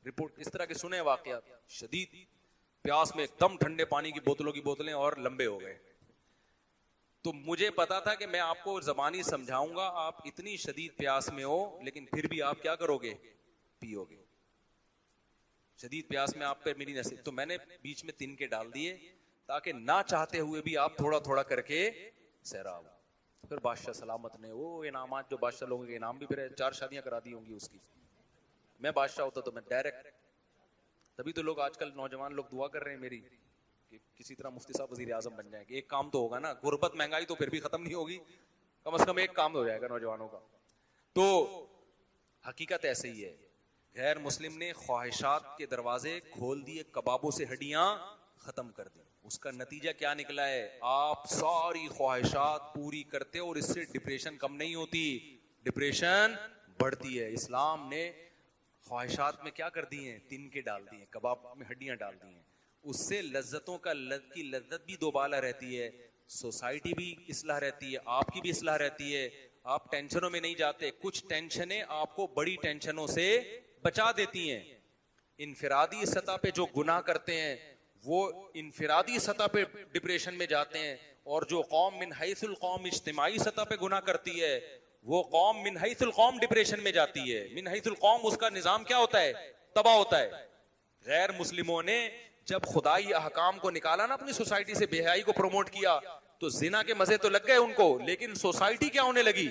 Speaker 1: रिपोर्ट इस तरह के सुने वाकया, शदीद प्यास में एकदम ठंडे पानी की बोतलों की बोतलें और लंबे हो गए। तो मुझे पता था कि मैं आपको जबानी समझाऊंगा, आप इतनी शदीद प्यास में हो लेकिन फिर भी आप क्या करोगे, पियोगे। शदीद प्यास में आप पे मेरी नसीब, तो मैंने बीच में तिनके डाल दिए ताकि ना चाहते हुए भी आप थोड़ा थोड़ा करके सैराब। फिर बादशाह सलामत ने वो इनामात जो बादशाह लोगों के इनाम भी फिर 4 शादियां करा दी होंगी उसकी। मैं बादशाह होता तो मैं डायरेक्ट, तभी तो लोग आजकल नौजवान लोग दुआ कर रहे हैं मेरी कि किसी तरह मुफ्ती साहब वजीर आजम बन जाएंगे। एक काम तो होगा ना, गुर्बत महंगाई तो फिर भी खत्म नहीं होगी, कम से कम एक काम हो जाएगा नौजवानों का। तो हकीकत ऐसे ही है, गैर मुस्लिम ने ख्वाहिशात के दरवाजे खोल दिए, कबाबों से हड्डियां खत्म कर दी। उसका नतीजा क्या निकला है, आप सारी ख्वाहिशात पूरी करते हो और इससे डिप्रेशन कम नहीं होती, डिप्रेशन बढ़ती है। इस्लाम ने ख्वाहिशात में क्या कर दिए हैं, तिनके डाल दिए, कबाब में हड्डियां डाल दी हैं। उससे लज्जतों की लज्जत भी दोबाला रहती है, सोसाइटी भी इस्लाह रहती है, आपकी भी इस्लाह रहती है। आप टेंशनों में नहीं जाते, कुछ टेंशनें आपको बड़ी टेंशनों से बचा देती हैं। इनफिरादी सतह पे जो गुनाह करते हैं वो इनफिरादी सतह पे डिप्रेशन में जाते हैं, और जो कौम मिन हैसुल कौम इज्तिमाई सतह पे गुनाह करती है वो कौम मिन हैसुल कौम डिप्रेशन में जाती है। मिन हैसुल कौम उसका निजाम क्या होता है, तबाह होता है। गैर मुस्लिमों ने जब खुदाई अहकाम को निकाला ना, अपनी सोसाइटी से बेहयाई को प्रमोट किया, तो जिना के मजे तो लग गए उनको, लेकिन सोसाइटी क्या होने लगी,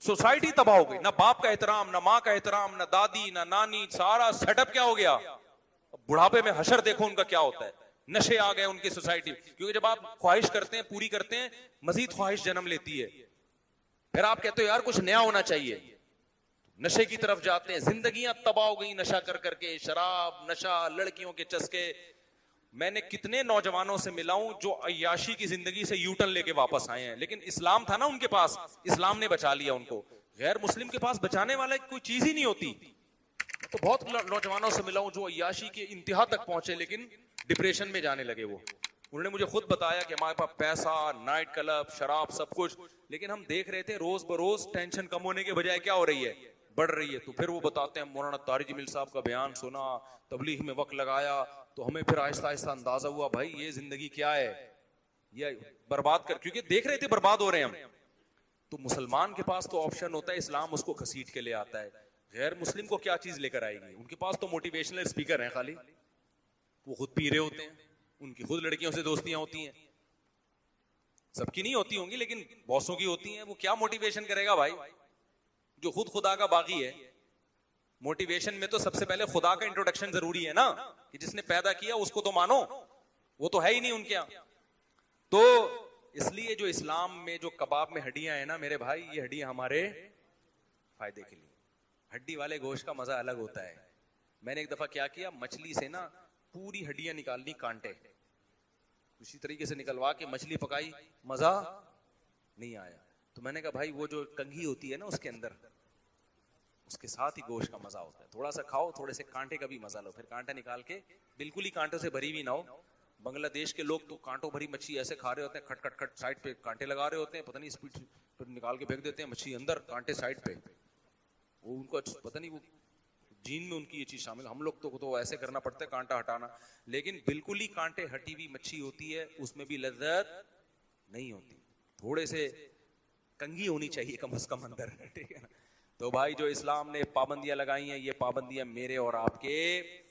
Speaker 1: सोसाइटी तबाह हो गई। ना बाप का एहतराम, ना माँ का एहतराम, ना दादी, ना नानी, सारा सेटअप क्या हो गया। बुढ़ापे में हशर देखो उनका क्या होता है, नशे आ गए उनकी सोसाइटी। क्योंकि जब आप ख्वाहिश करते हैं, पूरी करते हैं, मजीद ख्वाहिश जन्म लेती है, फिर आप कहते हो यार कुछ नया होना चाहिए, नशे की तरफ जाते हैं। जिंदगियां तबाह हो गई नशा कर करके, शराब, नशा, लड़कियों के चस्के। मैंने कितने नौजवानों से मिला हूं जो अय्याशी की जिंदगी से यूटर्न लेके वापस आए हैं, लेकिन इस्लाम था ना उनके पास, इस्लाम ने बचा लिया उनको। गैर मुस्लिम के पास बचाने वाला कोई चीज ही नहीं होती। तो बहुत नौजवानों से मिला हूं जो अय्याशी के इंतहा तक पहुंचे, लेकिन डिप्रेशन में जाने लगे। वो उन्होंने मुझे खुद बताया कि हमारे पास पैसा, नाइट क्लब, शराब, सब कुछ, लेकिन हम देख रहे थे रोज बरोज टेंशन कम होने के बजाय क्या हो रही है, बढ़ रही है। तो फिर वो बताते हैं मौलाना तारिक जमील साहब का बयान सुना, तबलीग में वक्त लगाया, तो हमें फिर आहिस्ता आहिस्ता अंदाजा हुआ भाई ये जिंदगी क्या है, ये बर्बाद कर, क्योंकि देख रहे थे बर्बाद हो रहे हैं हम। तो मुसलमान के पास तो ऑप्शन होता है, इस्लाम उसको घसीट के ले आता है। गैर मुस्लिम को क्या चीज लेकर आएगी, उनके पास तो मोटिवेशनल स्पीकर हैं खाली, वो खुद पी रहे होते हैं, उनकी खुद लड़कियों से दोस्तियां होती हैं, सबकी नहीं होती होंगी लेकिन बॉसों की होती हैं। वो क्या मोटिवेशन करेगा भाई, जो खुद खुदा का बागी है। मोटिवेशन में तो सबसे पहले खुदा का इंट्रोडक्शन जरूरी है ना, कि जिसने पैदा किया उसको तो मानो, वो तो है ही नहीं उनके यहाँ। तो इसलिए जो इस्लाम में जो कबाब में हड्डियां है ना मेरे भाई, ये हड्डियां हमारे फायदे के लिए। हड्डी वाले गोश्त का मजा अलग होता है। मैंने एक दफा क्या किया, मछली से ना पूरी हड्डियां निकालनी, कांटे उसी तरीके से निकलवा के मछली पकाई, मजा नहीं आया। तो मैंने कहा भाई वो जो कंघी होती है ना उसके अंदर, उसके साथ ही गोश्त का मजा होता है। थोड़ा सा खाओ, थोड़े से कांटे का भी मजा लो, फिर कांटा निकाल के, बिल्कुल ही कांटों से भरी हुई ना हो। बांग्लादेश के लोग तो कांटों भरी मच्छी ऐसे खा रहे होते हैं, खट खट खट साइड पे कांटे लगा रहे होते हैं, पता नहीं स्पीड पर निकाल के फेंक देते हैं मच्छी अंदर, कांटे साइड पे। वो उनको पता नहीं वो जीन में उनकी ये चीज शामिल। हम लोग तो ऐसे करना पड़ता है कांटा हटाना, लेकिन बिल्कुल ही कांटे हटी हुई मच्छी होती है, उसमें भी लज्जत नहीं होती। थोड़े से कंघी होनी चाहिए कम से कम अंदर, ठीक है ना। तो भाई जो इस्लाम ने पाबंदियां लगाई हैं, ये पाबंदियां मेरे और आपके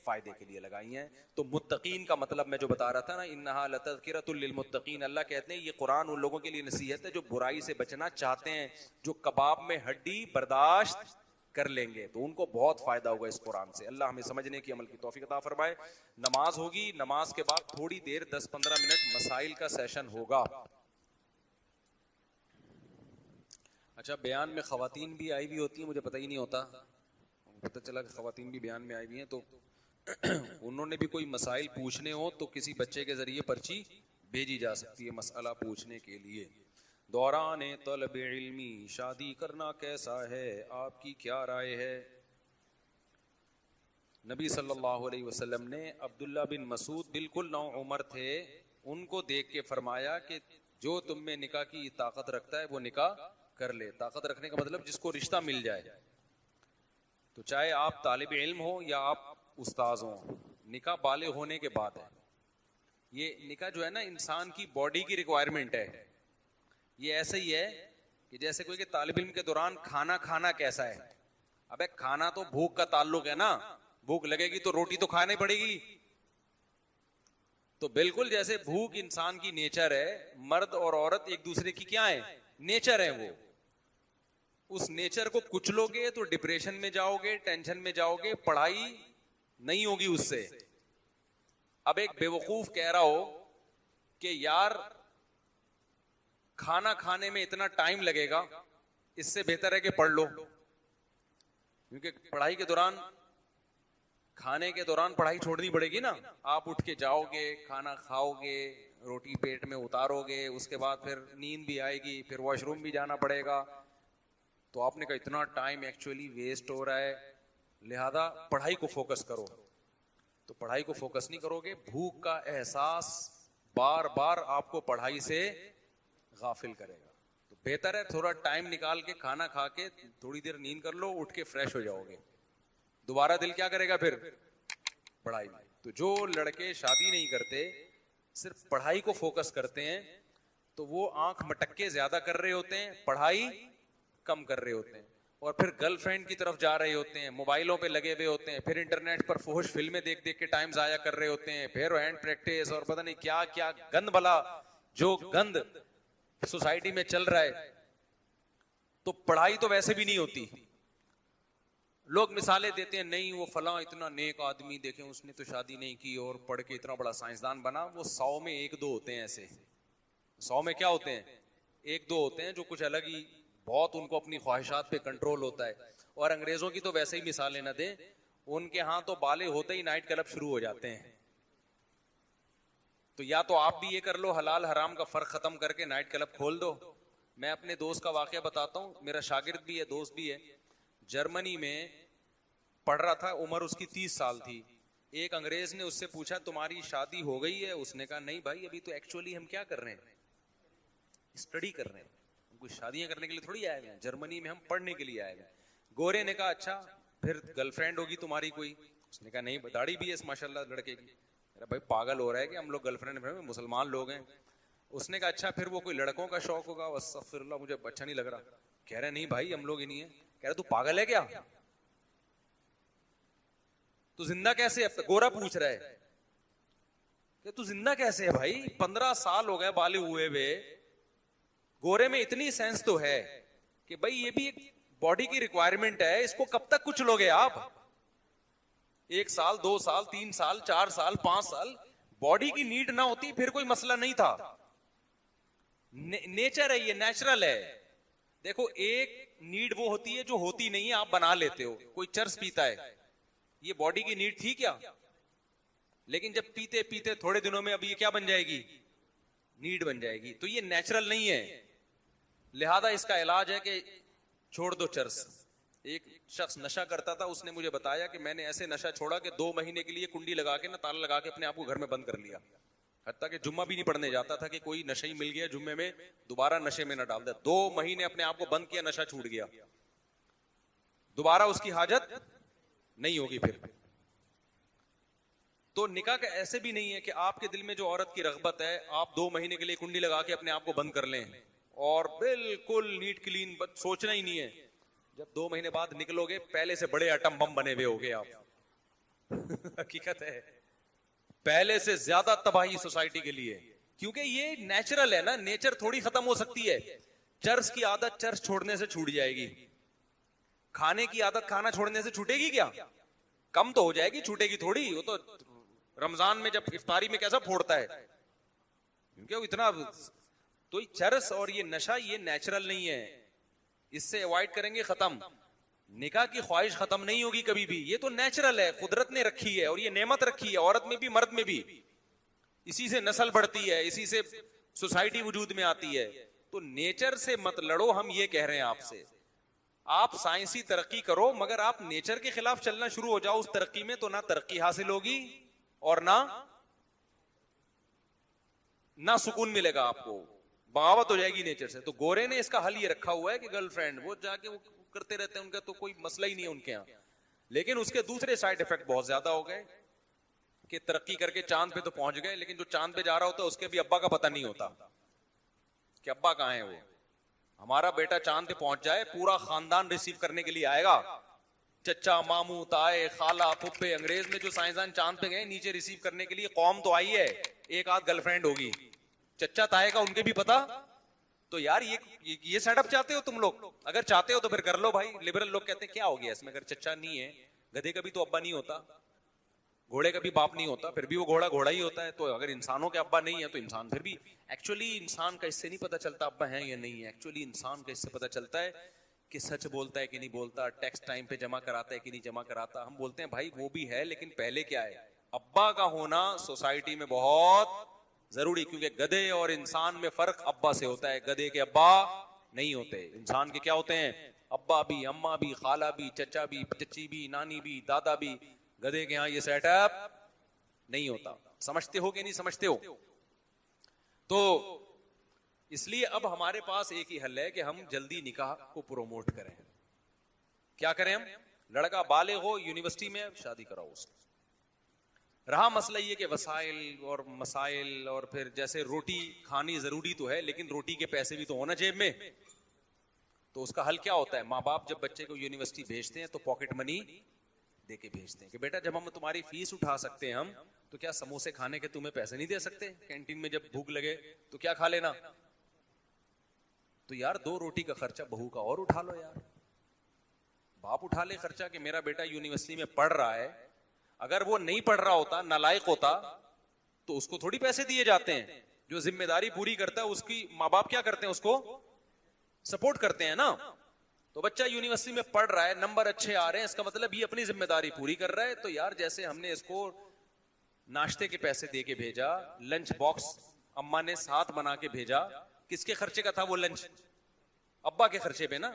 Speaker 1: फायदे के लिए लगाई हैं। तो मुत्तकीन का मतलब मैं जो बता रहा था ना, इन्नहा लतज़किरतुल लिलमुत्तकीन, अल्लाह कहते हैं ये कुरान उन लोगों के लिए नसीहत है जो बुराई से बचना चाहते हैं, जो कबाब में हड्डी बर्दाश्त कर लेंगे, तो उनको बहुत फायदा होगा इस कुरान से। अल्लाह हमें समझने की, अमल की तौफीक अता फरमाए। नमाज होगी, नमाज के बाद थोड़ी देर 10-15 मिनट मसाइल का सेशन होगा। अच्छा, बयान में खवातीन भी आई हुई होती है, मुझे पता ही नहीं होता, पता चला कि खवातीन भी बयान में आई हुई हैं। तो उन्होंने भी कोई मसाइल पूछने हो तो किसी बच्चे के जरिए पर्ची भेजी जा सकती है मसला पूछने के लिए। दौरान तलब इल्मी शादी करना कैसा है, आपकी क्या राय है। नबी सल्लल्लाहु अलैहि वसल्लम ने अब्दुल्ला बिन मसूद, बिल्कुल नौ उम्र थे, उनको देख के फरमाया कि जो तुम में निकाह की ताकत रखता है वो निकाह कर ले। ताकत रखने का मतलब जिसको रिश्ता मिल जाए, तो चाहे आप तालिब इल्म हो या आप उस्ताज हो, निकाह बाले होने के बाद है। ये निकाह जो है ना इंसान की बॉडी की रिक्वायरमेंट है। ये ऐसे ही है कि जैसे कोई के तालिब इल्म के दौरान खाना खाना कैसा है। अबे खाना तो भूख का ताल्लुक है ना, भूख लगेगी तो रोटी तो खानी पड़ेगी। तो बिल्कुल जैसे भूख इंसान की नेचर है, मर्द और औरत एक दूसरे की क्या है, नेचर है। वो उस नेचर को कुचलोगे तो डिप्रेशन में जाओगे, टेंशन में जाओगे, पढ़ाई नहीं होगी उससे। अब एक बेवकूफ कह रहा हो कि यार खाना खाने में इतना टाइम लगेगा, इससे बेहतर है कि पढ़ लो, क्योंकि पढ़ाई के दौरान, खाने के दौरान पढ़ाई छोड़नी पड़ेगी ना। आप उठ के जाओगे, खाना खाओगे, रोटी पेट में उतारोगे, उसके बाद फिर नींद भी आएगी, फिर वॉशरूम भी जाना पड़ेगा। तो आपने कहा इतना टाइम एक्चुअली वेस्ट हो रहा है, लिहाजा पढ़ाई को फोकस करो। तो पढ़ाई को फोकस नहीं करोगे, भूख का एहसास बार बार आपको पढ़ाई से गाफिल करेगा। तो बेहतर है थोड़ा टाइम निकाल के खाना खा के थोड़ी देर नींद कर लो, उठ के फ्रेश हो जाओगे, दोबारा दिल क्या करेगा फिर, पढ़ाई में। तो जो लड़के शादी नहीं करते, सिर्फ पढ़ाई को फोकस करते हैं, तो वो आंख मटक्के ज्यादा कर रहे होते हैं, पढ़ाई कम कर रहे होते हैं, और फिर गर्लफ्रेंड की तरफ जा रहे होते हैं, मोबाइलों पे लगे हुए होते हैं, फिर इंटरनेट पर फुहश फिल्में देख देख के टाइम जाया कर रहे होते हैं, फिर हैंड प्रैक्टिस और पता नहीं क्या क्या गंद भला जो गंद सोसाइटी में चल रहा है। तो पढ़ाई तो वैसे भी नहीं होती। लोग मिसालें देते हैं, नहीं वो फलां इतना नेक आदमी, देखें उसने तो शादी नहीं की और पढ़ के इतना बड़ा साइंसदान बना। वो 100 में 1-2 होते हैं ऐसे। 100 में क्या होते हैं, 1-2 होते हैं जो कुछ अलग ही, बहुत उनको अपनी ख्वाहिशात पे कंट्रोल होता है। और अंग्रेजों की तो वैसे ही मिसालें न दें, उनके यहाँ तो बाले होते ही नाइट क्लब शुरू हो जाते हैं। तो या तो आप भी ये कर लो, हलाल हराम का फर्क खत्म करके नाइट क्लब खोल दो। मैं अपने दोस्त का वाकया बताता हूँ, मेरा शागिर्द भी है, दोस्त भी है। जर्मनी में पढ़ रहा था, उम्र उसकी 30 साल थी। एक अंग्रेज ने उससे पूछा तुम्हारी शादी हो गई है? उसने कहा नहीं भाई, अभी तो एक्चुअली हम क्या कर रहे हैं, स्टडी कर रहे हैं, हम कुछ शादियां करने के लिए थोड़ी आए हुए हैं, जर्मनी में हम पढ़ने के लिए आए हुए हैं। गोरे ने कहा अच्छा फिर गर्लफ्रेंड होगी तुम्हारी कोई? उसने कहा नहीं, दाढ़ी भी है माशाल्लाह लड़के की। अरे भाई पागल हो रहा है कि हम लोग गर्लफ्रेंड में मुसलमान लोग हैं। उसने कहा अच्छा फिर वो कोई लड़कों का शौक होगा? अस्तगफिरुल्लाह, मुझे अच्छा नहीं लग रहा। कह रहे नहीं भाई हम लोग ही नहीं है। कह रहे तू पागल है क्या, तू जिंदा कैसे है? गोरा पूछ रहा है कि तू जिंदा कैसे है भाई, 15 साल हो गए बाले हुए हुए। गोरे में इतनी सेंस तो है कि भाई ये भी एक बॉडी की रिक्वायरमेंट है, इसको कब तक कुछ लोगे आप? 1 साल 2 साल 3 साल 4 साल 5 साल बॉडी की नीड ना होती फिर कोई मसला नहीं था। नेचर है ये, नेचुरल है। देखो एक नीड वो होती है जो होती नहीं है, आप बना लेते हो। कोई चर्स पीता है, ये बॉडी की नीड थी क्या? लेकिन जब पीते पीते थोड़े दिनों में अब ये क्या बन जाएगी, नीड बन जाएगी। तो ये नेचुरल नहीं है, लिहाजा इसका इलाज है कि छोड़ दो चर्स। एक शख्स नशा करता था, उसने मुझे बताया कि मैंने ऐसे नशा छोड़ा कि 2 महीने के लिए कुंडी लगा के ना, ताला लगा के अपने आप को घर में बंद कर लिया। हत्ता कि जुम्मा भी नहीं पढ़ने जाता था कि कोई नशा ही मिल गया जुम्मे में, दोबारा नशे में ना डाल दे। 2 महीने अपने आप को बंद किया, नशा छूट गया, दोबारा उसकी हाजत नहीं होगी फिर। तो निकाह का ऐसे भी नहीं है कि आपके दिल में जो औरत की रगबत है, आप 2 महीने के लिए कुंडी लगा के अपने आप को बंद कर लें और बिल्कुल नीट क्लीन, सोचना ही नहीं है। जब 2 महीने बाद निकलोगे पहले से बड़े एटम बम बने हुए होगे आप। हकीकत है, पहले से ज्यादा तबाही सोसाइटी के लिए, क्योंकि ये नेचुरल है ना, नेचर थोड़ी खत्म हो सकती है। चर्स की आदत चर्स छोड़ने से छूट जाएगी, खाने की आदत खाना छोड़ने से छूटेगी क्या? कम तो हो जाएगी, छूटेगी थोड़ी। वो तो रमजान में जब इफ्तारी में कैसा फोड़ता है, क्योंकि वो इतना। तो ये चरस और ये नशा ये नेचुरल नहीं है, इससे अवॉइड करेंगे, खत्म। निकाह की ख्वाहिश खत्म नहीं होगी कभी भी, ये तो नेचुरल है, कुदरत ने रखी है और ये नेमत रखी है, औरत में भी मर्द में भी। इसी से नस्ल बढ़ती है, इसी से सोसाइटी वजूद में आती है। तो नेचर से मत लड़ो, हम ये कह रहे हैं आपसे। आप साइंसी तरक्की करो, मगर आप नेचर के खिलाफ चलना शुरू हो जाओ उस तरक्की में, तो ना तरक्की हासिल होगी और ना सुकून मिलेगा आपको, बगावत हो जाएगी नेचर से। तो गोरे ने इसका हल ये रखा हुआ है कि गर्लफ्रेंड वो जाके वो करते रहते हैं, उनका तो कोई मसला ही नहीं है उनके यहाँ। लेकिन उसके दूसरे साइड इफेक्ट बहुत ज्यादा हो गए कि तरक्की करके चांद पे तो पहुंच गए, लेकिन जो चांद पे जा रहा होता है उसके भी अब्बा का पता नहीं होता कि अब्बा कहाँ है वो। हमारा बेटा चांद पे पहुंच जाए, पूरा खानदान रिसीव करने के लिए आएगा, चचा मामू ताए खाला फुप्पे। अंग्रेज में जो साइंसदान चांद पे गए नीचे रिसीव करने के लिए, कौम तो आई है, एक आध गर्लफ्रेंड होगी, चच्चा ताए का उनके भी पता। तो यार ये सेटअप चाहते हो तुम लोग? अगर चाहते हो तो फिर कर लो भाई। लिबरल लोग कहते हैं क्या हो गया इसमें, अगर चच्चा नहीं है, गधे का भी तो अब्बा नहीं होता, घोड़े का भी बाप नहीं होता, फिर भी वो घोड़ा घोड़ा ही होता है। तो अगर इंसानों के अब्बा नहीं है तो इंसान फिर भी, एक्चुअली इंसान का इससे नहीं पता चलता अब्बा है या नहीं है। एक्चुअली इंसान का इससे पता चलता है कि सच बोलता है कि नहीं बोलता, टैक्स टाइम पे जमा कराता है कि नहीं जमा कराता। हम बोलते हैं भाई वो भी है, लेकिन पहले क्या है, अब्बा का होना सोसाइटी में बहुत जरूरी, क्योंकि गधे और इंसान में फर्क अब्बा से होता है। गधे के अब्बा नहीं होते, इंसान के क्या होते हैं, अब्बा भी, अम्मा भी, खाला भी, चचा भी, चची भी, नानी भी, दादा भी। गधे के यहां ये सेटअप नहीं होता। समझते हो कि नहीं समझते हो? तो इसलिए अब हमारे पास एक ही हल है कि हम जल्दी निकाह को प्रोमोट करें। क्या करें हम? लड़का बालिग हो, यूनिवर्सिटी में शादी कराओ उसको। रहा मसला ये कि वसाइल और मसाइल, और फिर जैसे रोटी खानी जरूरी तो है, लेकिन रोटी के पैसे भी तो होना जेब में। तो उसका हल क्या होता है? माँ बाप जब बच्चे को यूनिवर्सिटी भेजते हैं तो पॉकेट मनी देके भेजते हैं कि बेटा जब हम तुम्हारी फीस उठा सकते हैं हम, तो क्या समोसे खाने के तुम्हें पैसे नहीं दे सकते? कैंटीन में जब भूख लगे तो क्या खा लेना। तो यार 2 रोटी का खर्चा बहू का और उठा लो यार। बाप उठा ले खर्चा कि मेरा बेटा यूनिवर्सिटी में पढ़ रहा है। अगर वो नहीं पढ़ रहा होता, नालायक होता, तो उसको थोड़ी पैसे दिए जाते हैं। जो जिम्मेदारी पूरी करता है उसकी माँ बाप क्या करते हैं, उसको सपोर्ट करते हैं ना। तो बच्चा यूनिवर्सिटी में पढ़ रहा है, नंबर अच्छे आ रहे हैं, इसका मतलब ये अपनी जिम्मेदारी पूरी कर रहा है। तो यार जैसे हमने इसको नाश्ते के पैसे दे के भेजा, लंच बॉक्स अम्मा ने साथ बना के भेजा, किसके खर्चे का था वो लंच? अब्बा के खर्चे पे ना।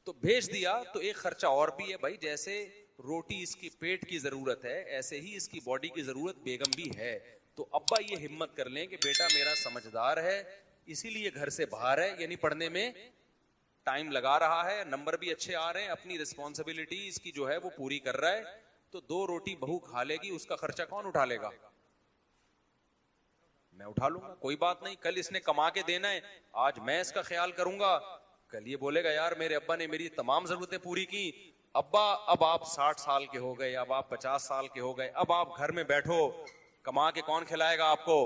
Speaker 1: तो भेज दिया। तो एक खर्चा और भी है भाई, जैसे रोटी इसकी पेट की जरूरत है, ऐसे ही इसकी बॉडी की जरूरत बेगम भी है। तो अब्बा ये हिम्मत कर लें कि बेटा मेरा समझदार है, इसीलिए घर से बाहर है, यानी पढ़ने में टाइम लगा रहा है, नंबर भी अच्छे आ रहे हैं, अपनी रिस्पॉन्सिबिलिटी इसकी जो है वो पूरी कर रहा है। तो 2 रोटी बहू खा लेगी, उसका खर्चा कौन उठा लेगा? मैं उठा लूंगा, कोई बात नहीं। कल इसने कमा के देना है, आज मैं इसका ख्याल करूंगा। कल ये बोलेगा यार मेरे अब्बा ने मेरी तमाम जरूरतें पूरी की। अब्बा अब आप 60 साल के हो गए, अब आप 50 साल के हो गए, अब आप घर में बैठो, कमा के कौन खिलाएगा आपको?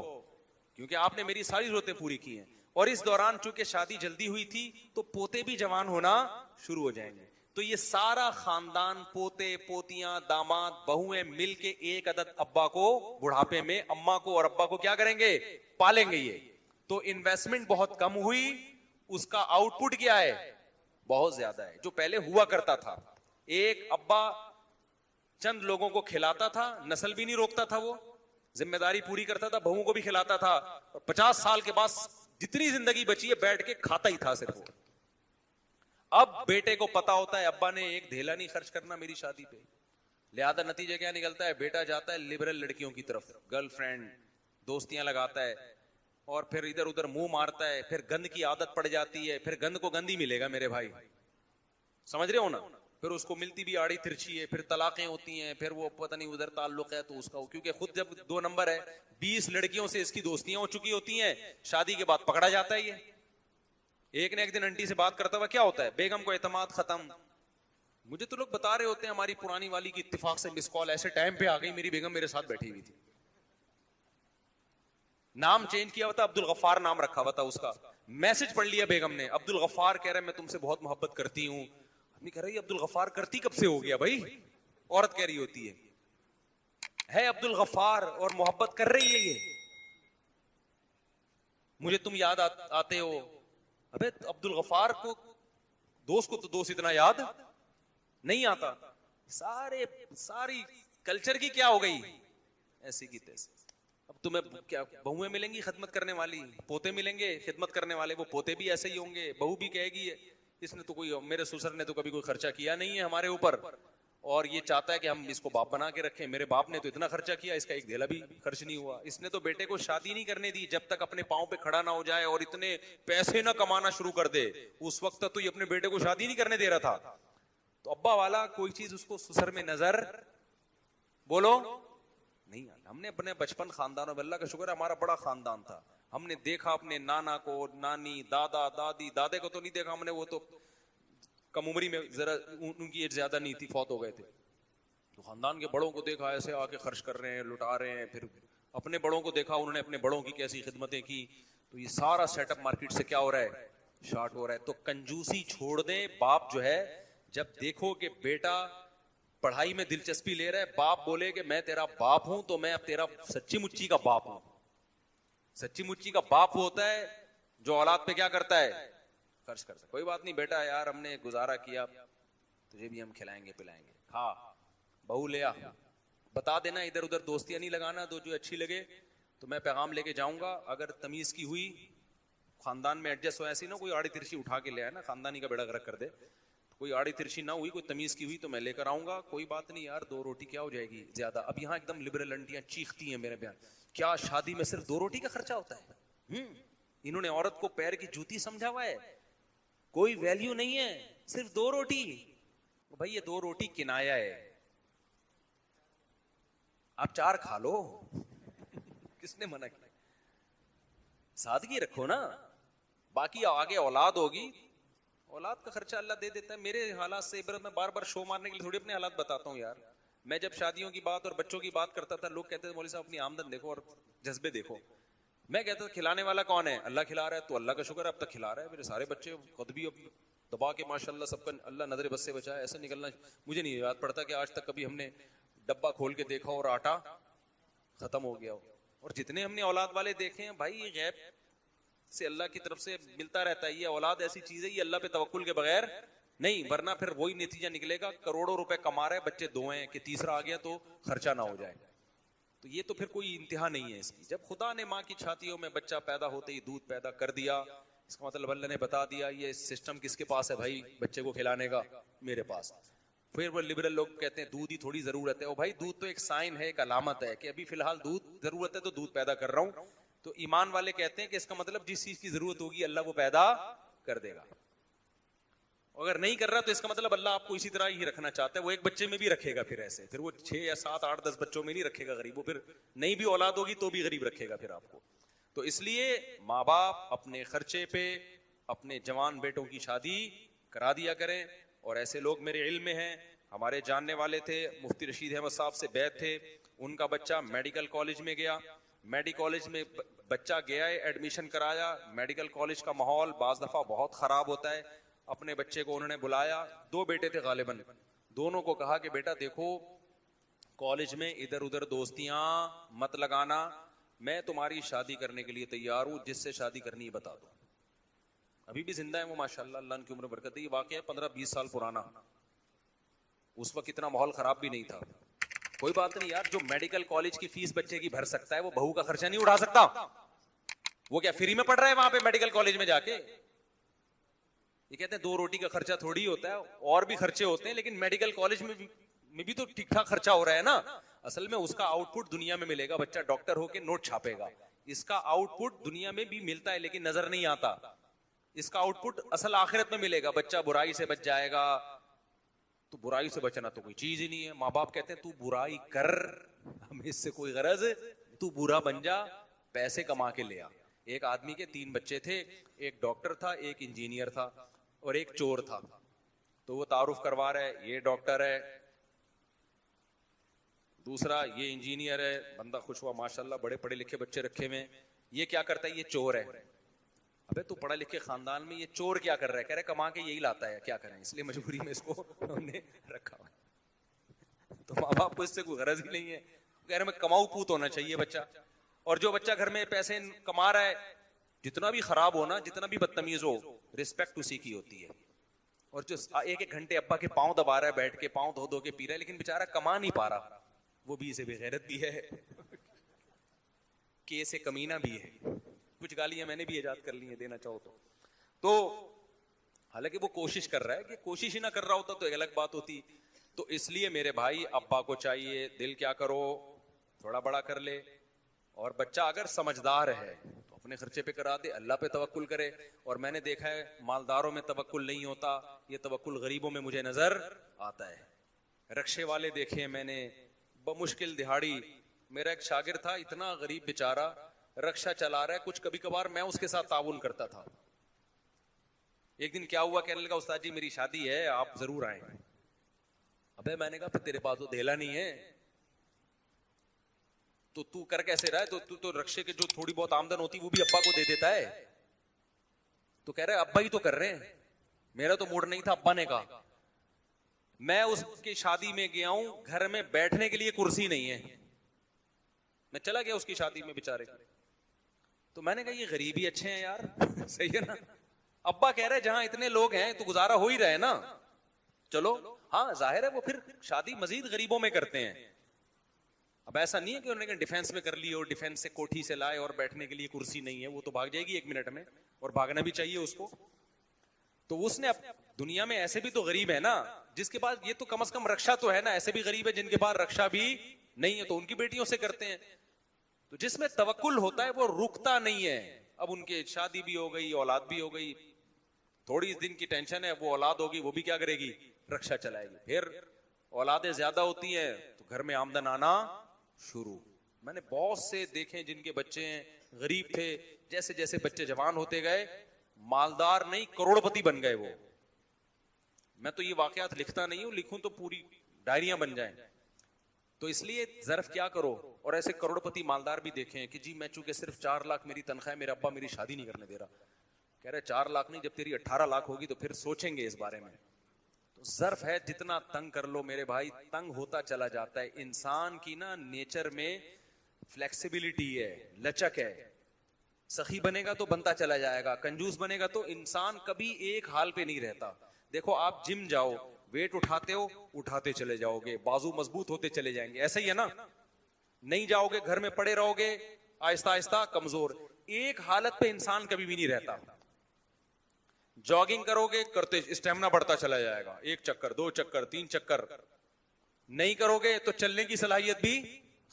Speaker 1: क्योंकि आपने मेरी सारी जरूरतें पूरी की हैं। और इस दौरान चूंकि शादी जल्दी हुई थी तो पोते भी जवान होना शुरू हो जाएंगे। तो ये सारा खानदान, पोते पोतियां, दामाद, बहुएं मिलके एक अदद अब्बा को बुढ़ापे में, अम्मा को और अब्बा को क्या करेंगे? पालेंगे। ये तो इन्वेस्टमेंट बहुत कम हुई, उसका आउटपुट क्या है? बहुत ज्यादा है। जो पहले हुआ करता था, एक अब्बा चंद लोगों को खिलाता था, नस्ल भी नहीं रोकता था, वो जिम्मेदारी पूरी करता था, बहुओं को भी खिलाता था, और 50 साल के बाद जितनी जिंदगी बची है बैठ के खाता ही था सिर्फ वो। अब बेटे को पता होता है अब्बा ने एक धेला नहीं खर्च करना मेरी शादी पे, लिहाजा नतीजा क्या निकलता है? बेटा जाता है लिबरल लड़कियों की तरफ, गर्लफ्रेंड, दोस्तियां लगाता है, और फिर इधर उधर मुंह मारता है। फिर गंद की आदत पड़ जाती है, फिर गंद को गंद ही मिलेगा मेरे भाई, समझ रहे हो ना। फिर उसको मिलती भी आड़ी तिरछी है, फिर तलाकें होती हैं, फिर वो पता नहीं उधर ताल्लुक है तो उसका, क्योंकि खुद जब 2 नंबर है, 20 लड़कियों से इसकी दोस्तियां हो चुकी होती हैं, शादी के बाद पकड़ा जाता है ये। एक ने एक दिन आंटी से बात करता हुआ क्या होता है? बेगम को एतमाद खत्म। मुझे तो लोग बता रहे होते हैं हमारी पुरानी वाली की इत्तेफाक से मिस कॉल ऐसे टाइम पे आ गई, मेरी बेगम मेरे साथ बैठी हुई थी। नाम चेंज किया हुआ था, अब्दुल गफ्फार नाम रखा हुआ था उसका। मैसेज पढ़ लिया बेगम ने, अब्दुल गफ्फार कह रहा है मैं तुमसे बहुत मोहब्बत करती हूँ। आदमी कह रही है अब्दुल गफ्फार करती कब से हो गया भाई? औरत कह रही होती है अब्दुल गफ्फार और मोहब्बत कर रही है ये, मुझे तुम याद आते हो। अबे अब्दुल गफ्फार को, दोस्त को तो दोस्त इतना याद नहीं आता। सारी कल्चर की क्या हो गई? ऐसी की तैसी। अब तुम्हें क्या बहुएं मिलेंगी खिदमत करने वाली, पोते मिलेंगे खिदमत करने वाले, वो पोते भी ऐसे ही होंगे। बहू भी कहेगी इसने तो कोई, मेरे ससुर ने तो कभी कोई खर्चा किया नहीं है हमारे ऊपर, और ये चाहता है कि हम इसको बाप बना के रखें। मेरे बाप ने तो इतना खर्चा किया, इसका एक धेला भी खर्च नहीं हुआ। इसने तो बेटे को शादी नहीं करने दी जब तक अपने पांव पे खड़ा ना हो जाए और इतने पैसे ना कमाना शुरू कर दे। उस वक्त तो ये अपने बेटे को शादी नहीं करने दे रहा था। तो अब्बा वाला कोई चीज उसको ससुर में नजर, बोलो नहीं आता। हमने अपने बचपन खानदानों में, अल्लाह का शुक्र है हमारा बड़ा खानदान था, हमने देखा अपने नाना को, नानी, दादा, दादी, दादे को तो नहीं देखा हमने, वो तो कम उम्री में, जरा उनकी एज ज्यादा नहीं थी, फौत हो गए थे। तो खानदान के बड़ों को देखा ऐसे आके खर्च कर रहे हैं, लुटा रहे हैं, फिर अपने बड़ों को देखा, उन्होंने अपने बड़ों की कैसी खिदमतें की, तो ये सारा सेटअप मार्केट से क्या हो रहा है, शॉर्ट हो रहा है। तो कंजूसी छोड़ दें। बाप जो है, जब देखो कि बेटा पढ़ाई में दिलचस्पी ले रहा है, बाप बोले कि मैं तेरा बाप हूं, तो मैं अब तेरा सच्ची मुच्ची का बाप हूं। सच्ची मुच्ची का बाप वो होता है जो औलाद पे क्या करता है, खर्च करता है। कोई बात नहीं बेटा, यार हमने गुजारा किया, तुझे भी हम खिलाएंगे पिलाएंगे, खा, बहू ले आ। बता देना, इधर उधर दोस्तियां नहीं लगाना, तो जो अच्छी लगे तो मैं पैगाम लेके जाऊंगा। अगर तमीज की हुई, खानदान में एडजस्ट हो, ऐसी ना कोई आड़ी तिरछी उठा के ले आए ना, खानदानी का बेड़ा गर्क कर दे। तो कोई आड़ी तिरछी ना हुई, कोई तमीज की हुई तो मैं लेकर आऊंगा। कोई बात नहीं यार, 2 रोटी क्या हो जाएगी ज्यादा। अब यहाँ एकदम लिबरल आंटियां चीखती हैं मेरे बयान, क्या शादी में सिर्फ 2 रोटी का खर्चा होता है? इन्होंने औरत को पैर की जूती समझा हुआ है, कोई वैल्यू नहीं है, सिर्फ 2 रोटी। भाई ये 2 रोटी किनाया है, आप 4 खा लो। किसने मना किया? सादगी रखो ना, बाकी आगे औलाद होगी, औलाद का खर्चा अल्लाह दे देता है। मेरे हालात से इबरत, मैं बार बार शो मारने के लिए थोड़ी अपने हालात बताता हूँ यार। मैं जब शादियों की बात और बच्चों की बात करता था, लोग कहते थे मौलवी साहब अपनी आमदन देखो और जज्बे देखो। मैं कहता था खिलाने वाला कौन है? अल्लाह खिला रहा है, तो अल्लाह का शुक्र है अब तक खिला रहा है। मेरे सारे बच्चे खुद भी अब दबा के माशाल्लाह सबका अल्लाह नजर बस से बचाए। ऐसा निकलना मुझे नहीं याद पड़ता कि आज तक कभी हमने डब्बा खोल के देखा और आटा खत्म हो गया हो। और जितने हमने औलाद वाले देखे हैं भाई, ये गैब से अल्लाह की तरफ से मिलता रहता है। ये औलाद ऐसी चीज है, ये अल्लाह पे तवक्कुल के बगैर नहीं, वरना फिर वही नतीजा निकलेगा, करोड़ों रुपए कमा रहे बच्चे 2 हैं कि तीसरा आ गया तो खर्चा ना हो जाए। तो ये तो फिर कोई इंतहा नहीं है इसकी। जब खुदा ने माँ की छातियों में बच्चा पैदा होते ही दूध पैदा कर दिया, इसका मतलब अल्लाह ने बता दिया ये सिस्टम किसके पास है भाई बच्चे को खिलाने का? मेरे पास। फिर वो लिबरल लोग कहते हैं दूध ही थोड़ी जरूरत है। ओ भाई, दूध तो एक साइन है, एक अलामत है कि अभी फिलहाल दूध जरूरत है तो दूध पैदा कर रहा हूं। तो ईमान वाले कहते हैं कि इसका मतलब जिस चीज की जरूरत होगी अल्लाह वो पैदा कर देगा। अगर नहीं कर रहा तो इसका मतलब अल्लाह आपको इसी तरह ही रखना चाहता है। वो एक बच्चे में भी रखेगा, फिर ऐसे फिर वो 6 या 7 8 10 बच्चों में नहीं रखेगा गरीब, वो फिर नहीं भी औलाद होगी तो भी गरीब रखेगा फिर आपको। तो इसलिए माँ बाप अपने खर्चे पे अपने जवान बेटों की शादी करा दिया करें। और ऐसे लोग मेरे इल्म में हैं, हमारे जानने वाले थे, मुफ्ती रशीद अहमद साहब से बैत थे, उनका बच्चा मेडिकल कॉलेज में गया। मेडिकल कॉलेज में बच्चा गया है, एडमिशन कराया। मेडिकल कॉलेज का माहौल बाज दफा बहुत खराब होता है। अपने बच्चे को उन्होंने बुलाया, 2 बेटे थे गालिबन, दोनों को कहा कि बेटा देखो कॉलेज में इधर उधर दोस्तियां मत लगाना, मैं तुम्हारी शादी करने के लिए तैयार हूं, जिससे शादी करनी है बता दो। अभी भी जिंदा है वो माशाल्लाह, अल्लाह उनकी उम्र बरकत दे। ये वाकया 15-20 साल पुराना, उस वक्त इतना माहौल खराब भी नहीं था। कोई बात नहीं यार, जो मेडिकल कॉलेज की फीस बच्चे की भर सकता है वो बहू का खर्चा नहीं उठा सकता? वो क्या फ्री में पढ़ रहा है वहां पे मेडिकल कॉलेज में जाके? ये कहते हैं 2 रोटी का खर्चा थोड़ी होता है, और भी खर्चे होते हैं, लेकिन मेडिकल कॉलेज में भी तो ठीक ठाक खर्चा हो रहा है ना। असल में उसका आउटपुट दुनिया में मिलेगा, बच्चा डॉक्टर होके नोट छापेगा, इसका आउटपुट दुनिया में भी मिलता है लेकिन नजर नहीं आता। इसका आउटपुट असल आखिरत में मिलेगा, बच्चा बुराई से बच जाएगा। तो बुराई से बचना तो कोई चीज ही नहीं है। माँ बाप कहते हैं तू बुराई कर, हमें इससे कोई गरज, तू बुरा बन जा, पैसे कमा के ले आ। एक आदमी के 3 बच्चे थे, एक डॉक्टर था, एक इंजीनियर था और एक चोर था। तो वो तारुफ करवा रहा है, ये डॉक्टर है, दूसरा ये इंजीनियर है। बंदा खुश हुआ, माशाल्लाह बड़े पढ़े लिखे बच्चे रखे हुए। ये क्या करता है? ये चोर है। अबे तू पढ़ा लिखे खानदान में, ये चोर क्या कर रहा है? कह रहे कमा के यही लाता है, क्या करें, इसलिए मजबूरी में इसको हमने रखा हुआ। तो माँ बाप को इससे कोई गरज ही नहीं है, कह रहे मैं कमाऊ पूत होना चाहिए बच्चा। और जो बच्चा घर में पैसे कमा रहा है, जितना भी खराब हो ना, जितना भी बदतमीज हो, रिस्पेक्ट उसी की होती है। और जो 1-1 घंटे अब्बा के पांव दबा रहा है, बैठ के पांव धो धो के पी रहा है, लेकिन बेचारा कमा नहीं पा रहा, वो भी इसे बेगैरत भी है, के से कमीना भी है। कुछ गालियां मैंने भी इजाद कर ली है, देना चाहो तो हालांकि वो कोशिश कर रहा है, कि कोशिश ही ना कर रहा होता तो एक अलग बात होती। तो इसलिए मेरे भाई, अब्बा को चाहिए दिल क्या करो, थोड़ा बड़ा कर ले। और बच्चा अगर समझदार है तो अपने खर्चे पे करा दे, अल्लाह पे तवक्कुल करे। और मैंने देखा है मालदारों में तवक्कुल नहीं होता, ये तवक्कुल गरीबों में मुझे नजर आता है। रक्शे वाले देखे मैंने, बमुश्किल दिहाड़ी। मेरा एक शागिर था, इतना गरीब बेचारा, रक्षा चला रहा है, कुछ कभी कभार मैं उसके साथ ताउन करता था। एक दिन क्या हुआ, कहने लगा उस्ताद जी मेरी शादी है, आप जरूर आए। अबे मैंने कहा फिर तेरे पास तो धेला नहीं है, तो तू कर कैसे रहा है? तो तू तो रक्षे के जो थोड़ी बहुत आमदन होती वो भी अब्बा को दे देता है। तो कह रहा है अब्बा ही तो कर रहे हैं, मेरा तो मूड नहीं था, अब्बा ने कहा। मैं उसकी शादी में गया हूं, घर में बैठने के लिए कुर्सी नहीं है, मैं चला गया उसकी शादी में बेचारे। तो मैंने कहा ये गरीब ही अच्छे हैं यार सही है ना। अब्बा कह रहे जहां इतने लोग हैं तो गुजारा हो ही रहे ना, चलो। हाँ जाहिर है वो फिर शादी मजीद गरीबों में करते हैं। अब ऐसा नहीं है कि उन्होंने डिफेंस में कर ली और डिफेंस से कोठी से लाए और बैठने के लिए कुर्सी नहीं है, वो तो भाग जाएगी 1 मिनट में, और भागना भी चाहिए उसको। तो उसने दुनिया में ऐसे भी तो गरीब है ना जिसके पास ये तो कम से कम रक्षा तो है ना, ऐसे भी गरीब है जिनके पास रक्षा भी नहीं है, तो उनकी बेटियों से करते हैं। तो जिसमें तवक्कुल होता है वो रुकता नहीं है। अब उनके शादी भी हो गई, औलाद भी हो गई, थोड़ी दिन की टेंशन है, वो औलाद होगी वो भी क्या करेगी, रक्षा चलाएगी। फिर औलादें ज्यादा होती हैं तो घर में आमदन आना शुरू। मैंने बहुत से देखे जिनके बच्चे गरीब थे, जैसे जैसे बच्चे जवान होते गए मालदार नहीं करोड़पति बन गए वो। मैं तो ये वाकयात लिखता नहीं हूं, लिखूं तो पूरी डायरियां बन जाएं। तो इसलिए ज़र्फ क्या करो। और ऐसे करोड़पति मालदार भी देखे हैं कि जी मैं चूंकि सिर्फ 4 लाख मेरी तनख्वाह है, मेरा अब्बा मेरी शादी नहीं करने दे रहा। कह रहे 4 लाख नहीं, जब तेरी 18 लाख होगी तो फिर सोचेंगे इस बारे में। तो ज़र्फ है, जितना तंग कर लो मेरे भाई, तंग होता चला जाता है। इंसान की ना नेचर में फ्लेक्सिबिलिटी है, लचक है। सखी बनेगा तो बनता चला जाएगा, कंजूस बनेगा तो इंसान कभी एक हाल पे नहीं रहता। देखो आप जिम जाओ, वेट उठाते हो, उठाते चले जाओगे, बाजू मजबूत होते चले जाएंगे, ऐसा ही है ना। नहीं जाओगे, घर में पड़े रहोगे, आहिस्ता आहिस्ता कमजोर। एक हालत पे इंसान कभी भी नहीं रहता। जॉगिंग करोगे, करते स्टेमिना बढ़ता चला जाएगा, 1 चक्कर 2 चक्कर 3 चक्कर। नहीं करोगे तो चलने की सलाहियत भी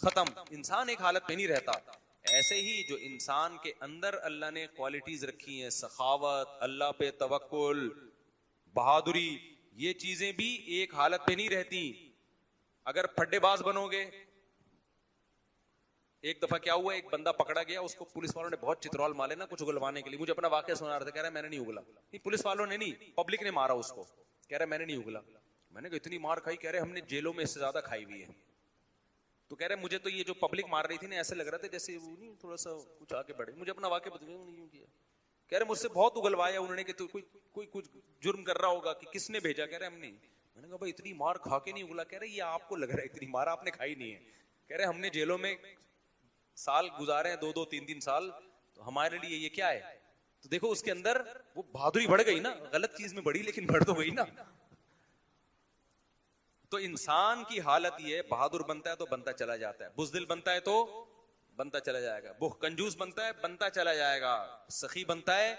Speaker 1: खत्म। इंसान एक हालत पे नहीं रहता। ऐसे ही जो इंसान के अंदर अल्लाह ने क्वालिटीज रखी हैं, सखावत, अल्लाह पे तवक्कुल, बहादुरी, ये चीजें भी एक हालत पे नहीं रहती। अगर फड्डेबाज बनोगे, एक दफा क्या हुआ, एक बंदा पकड़ा गया, उसको पुलिस वालों ने बहुत चित्रौल मारे ना कुछ उगलवाने के लिए। मुझे अपना वाकया सुना रहा था, कह रहा है मैंने नहीं उगला। नहीं, पुलिस वालों ने नहीं, पब्लिक ने मारा उसको। कह रहा है मैंने नहीं उगला। मैंने कहा इतनी मार खाई? कह रहे हमने जेलों में इससे ज्यादा खाई हुई है। तो कह रहे मुझे तो ये जो पब्लिक मार रही थी ना, ऐसे लग रहा था जैसे वो नहीं थोड़ा सा कुछ आगे बढ़े। मुझे अपना वाकया बताया, नहीं किया। कह रहे मुझसे बहुत उगलवाया उन्होंने कि तो कोई कुछ जुर्म कर रहा होगा कि किसने भेजा। कह रहे हमने। मैंने कहा भाई इतनी मार खा के नहीं उगला? कह रहे ये आपको लग रहा है इतनी मार आपने खाई नहीं है। कह रहे हमने जेलों में साल गुजारे हैं, 2-2 3-3 साल, तो हमारे लिए ये क्या है। तो देखो उसके अंदर वो बहादुरी बढ़ गई ना, गलत चीज में बढ़ी लेकिन बढ़ तो गई ना। तो इंसान की हालत ये है, बहादुर बनता है तो बनता चला जाता है, बुज़दिल बनता है तो बनता चला जाएगा, बुख कंजूस बनता है बनता चला जाएगा, सखी बनता है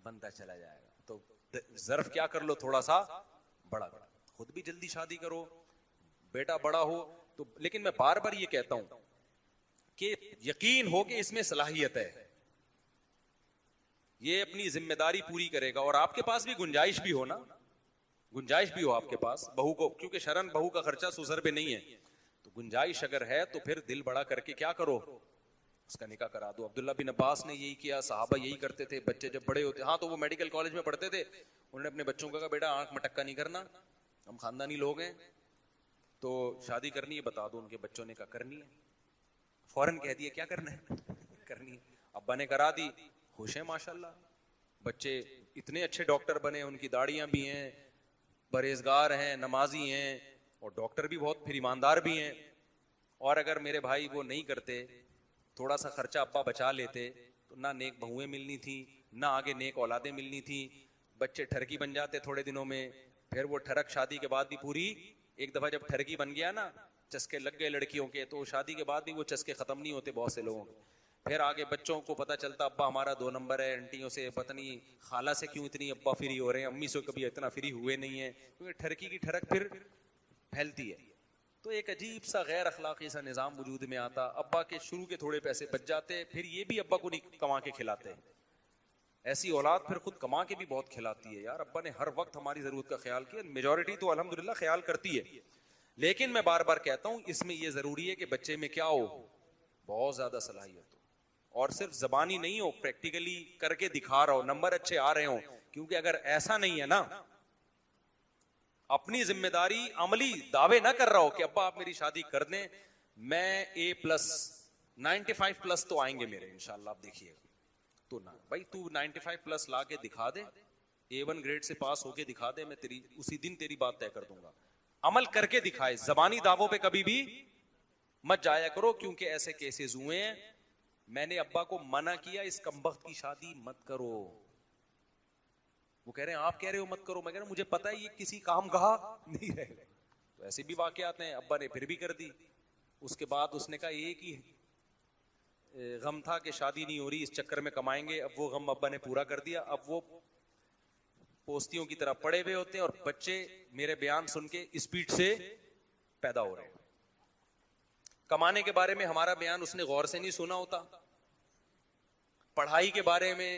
Speaker 1: बनता चला जाएगा। तो ज़र्फ क्या कर लो, थोड़ा सा बड़ा बड़ा, खुद भी जल्दी शादी करो, बेटा बड़ा हो तो। लेकिन मैं बार बार ये कहता हूं कि यकीन हो कि इसमें सलाहियत है, ये अपनी जिम्मेदारी पूरी करेगा। और आपके पास भी गुंजाइश भी हो ना, गुंजाइश भी हो आपके पास बहू को, क्योंकि शरन बहू का खर्चा सुसर पे नहीं है। तो गुंजाइश अगर है तो फिर दिल बड़ा करके क्या करो, उसका निकाह करा दो। अब्दुल्ला बिन अब्बास ने यही किया, सहाबा यही करते थे। बच्चे जब बड़े होते, हाँ तो वो मेडिकल कॉलेज में पढ़ते थे, उन्होंने अपने बच्चों को कहा बेटा आंख मटक्का नहीं करना, हम खानदानी लोग हैं, तो शादी करनी है बता दो। उनके बच्चों ने कहा करनी है, फौरन कह दिया क्या करना है करनी है। अब्बा ने करा दी, खुश है माशाल्लाह, बच्चे इतने अच्छे डॉक्टर बने, उनकी दाढ़ियां भी हैं, परहेजगार हैं, नमाजी हैं, और डॉक्टर भी बहुत फिर ईमानदार भी हैं। और अगर मेरे भाई वो नहीं करते, थोड़ा सा खर्चा अब्बा बचा लेते, तो ना नेक बहुएं मिलनी थी, ना आगे नेक औलादें मिलनी थी, बच्चे ठरकी बन जाते थोड़े दिनों में। फिर वो ठरक शादी के बाद भी पूरी, एक दफा जब ठरकी बन गया ना, चस्के लग गए लड़कियों के, तो शादी के बाद भी वो चस्के खत्म नहीं होते बहुत से लोगों के। फिर आगे बच्चों को पता चलता अब्बा हमारा 2 नंबर है, आंटियों से पत्नी खाला से क्यों इतनी अब्बा फ्री हो रहे हैं, अम्मी से कभी इतना फ्री हुए नहीं है, क्योंकि ठरकी की ठरक फिर फैलती है। तो एक अजीब सा गैर अखलाकी सा निज़ाम वजूद में आता। अब्बा के शुरू के थोड़े पैसे बच जाते, फिर ये भी अब्बा को नहीं कमा के खिलाते। ऐसी औलाद फिर खुद कमा के भी बहुत खिलाती है। यार अब्बा ने हर वक्त हमारी जरूरत का ख्याल किया, मेजॉरिटी तो अल्हम्दुलिल्लाह ख्याल करती है। लेकिन मैं बार बार कहता हूं इसमें यह जरूरी है कि बच्चे में क्या हो, बहुत ज्यादा सलाहियत हो, और सिर्फ जबानी नहीं हो, प्रैक्टिकली करके दिखा रहा हो, नंबर अच्छे आ रहे हो। क्योंकि अगर ऐसा नहीं है ना, अपनी जिम्मेदारी अमली दावे ना कर रहा हो कि अब्बा आप मेरी शादी कर दें, मैं A+ 95+ तो आएंगे मेरे इंशाल्लाह, आप देखिएगा। तो ना भाई तू 95+ ला के दिखा दे, A1 ग्रेड से पास होके दिखा दे, मैं तेरी उसी दिन तेरी बात तय कर दूंगा। अमल करके दिखाए, जबानी दावों पे कभी भी मत जाया करो, क्योंकि ऐसे केसेस हुए हैं। मैंने अब्बा को मना किया इस कमबख्त की शादी मत करो, वो कह रहे हैं आप कह रहे हो मत करो, मैं कह रहा हूं मुझे पता है ये किसी काम का नहीं रहेगा। तो ऐसे भी वाकयात हैं, अब्बा ने फिर भी कर दी। उसके बाद उसने कहा एक ही गम था कि शादी नहीं हो रही, इस चक्कर में कमाएंगे। अब वो गम अब्बा ने पूरा कर दिया। अब वो पोस्तियों की तरह पड़े हुए होते हैं और बच्चे मेरे बयान सुन के स्पीड से पैदा हो रहे हैं। कमाने के बारे में हमारा बयान उसने गौर से नहीं सुना होता, पढ़ाई के बारे में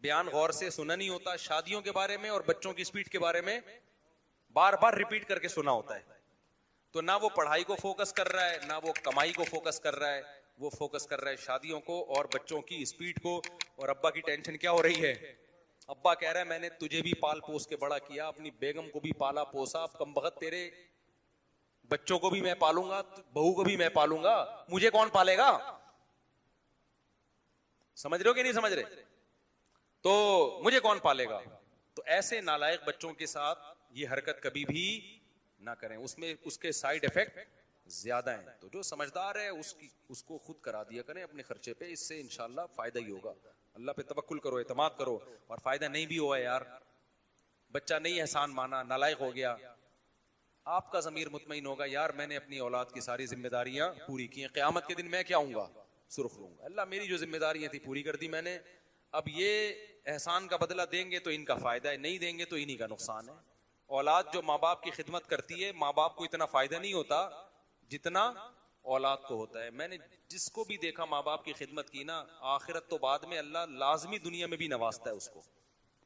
Speaker 1: बयान गौर से सुना नहीं होता, शादियों के बारे में और बच्चों की स्पीड के बारे में बार बार रिपीट करके सुना होता है। तो ना वो पढ़ाई को फोकस कर रहा है, ना वो कमाई को फोकस कर रहा है, वो फोकस कर रहा है शादियों को और बच्चों की स्पीड को। और अब्बा की टेंशन क्या हो रही है, अब्बा कह रहा है मैंने तुझे भी पाल पोस के बड़ा किया, अपनी बेगम को भी पाला पोसा, अब कमबख्त तेरे बच्चों को भी मैं पालूंगा, बहू को भी मैं पालूंगा, मुझे कौन पालेगा? समझ रहे हो कि नहीं समझ रहे? तो मुझे कौन पालेगा? तो ऐसे नालायक बच्चों के साथ ये हरकत कभी भी ना करें, उसमें उसके साइड इफेक्ट ज्यादा हैं। तो जो समझदार है उसको खुद करा दिया करें अपने खर्चे पे, इससे इंशाल्लाह फायदा ही होगा। अल्लाह पे तवक्कुल करो, एतमाद करो। और फायदा नहीं भी हुआ यार, बच्चा नहीं एहसान माना, नालायक हो गया, आपका ज़मीर मुतमईन होगा यार मैंने अपनी औलाद की सारी जिम्मेदारियां पूरी की हैं, क़यामत के दिन मैं क्या आऊंगा सुर्ख लूंगा, अल्लाह मेरी जो जिम्मेदारियां थी पूरी कर दी मैंने, अब ये एहसान का बदला देंगे तो इनका फायदा है, नहीं देंगे तो इन्हीं का नुकसान है। औलाद जो माँ बाप की खिदमत करती है, माँ बाप को इतना फायदा नहीं होता जितना औलाद को होता है। मैंने जिसको भी देखा माँ बाप की खिदमत की ना, आखिरत तो बाद में अल्लाह लाजमी दुनिया में भी नवाजता है उसको।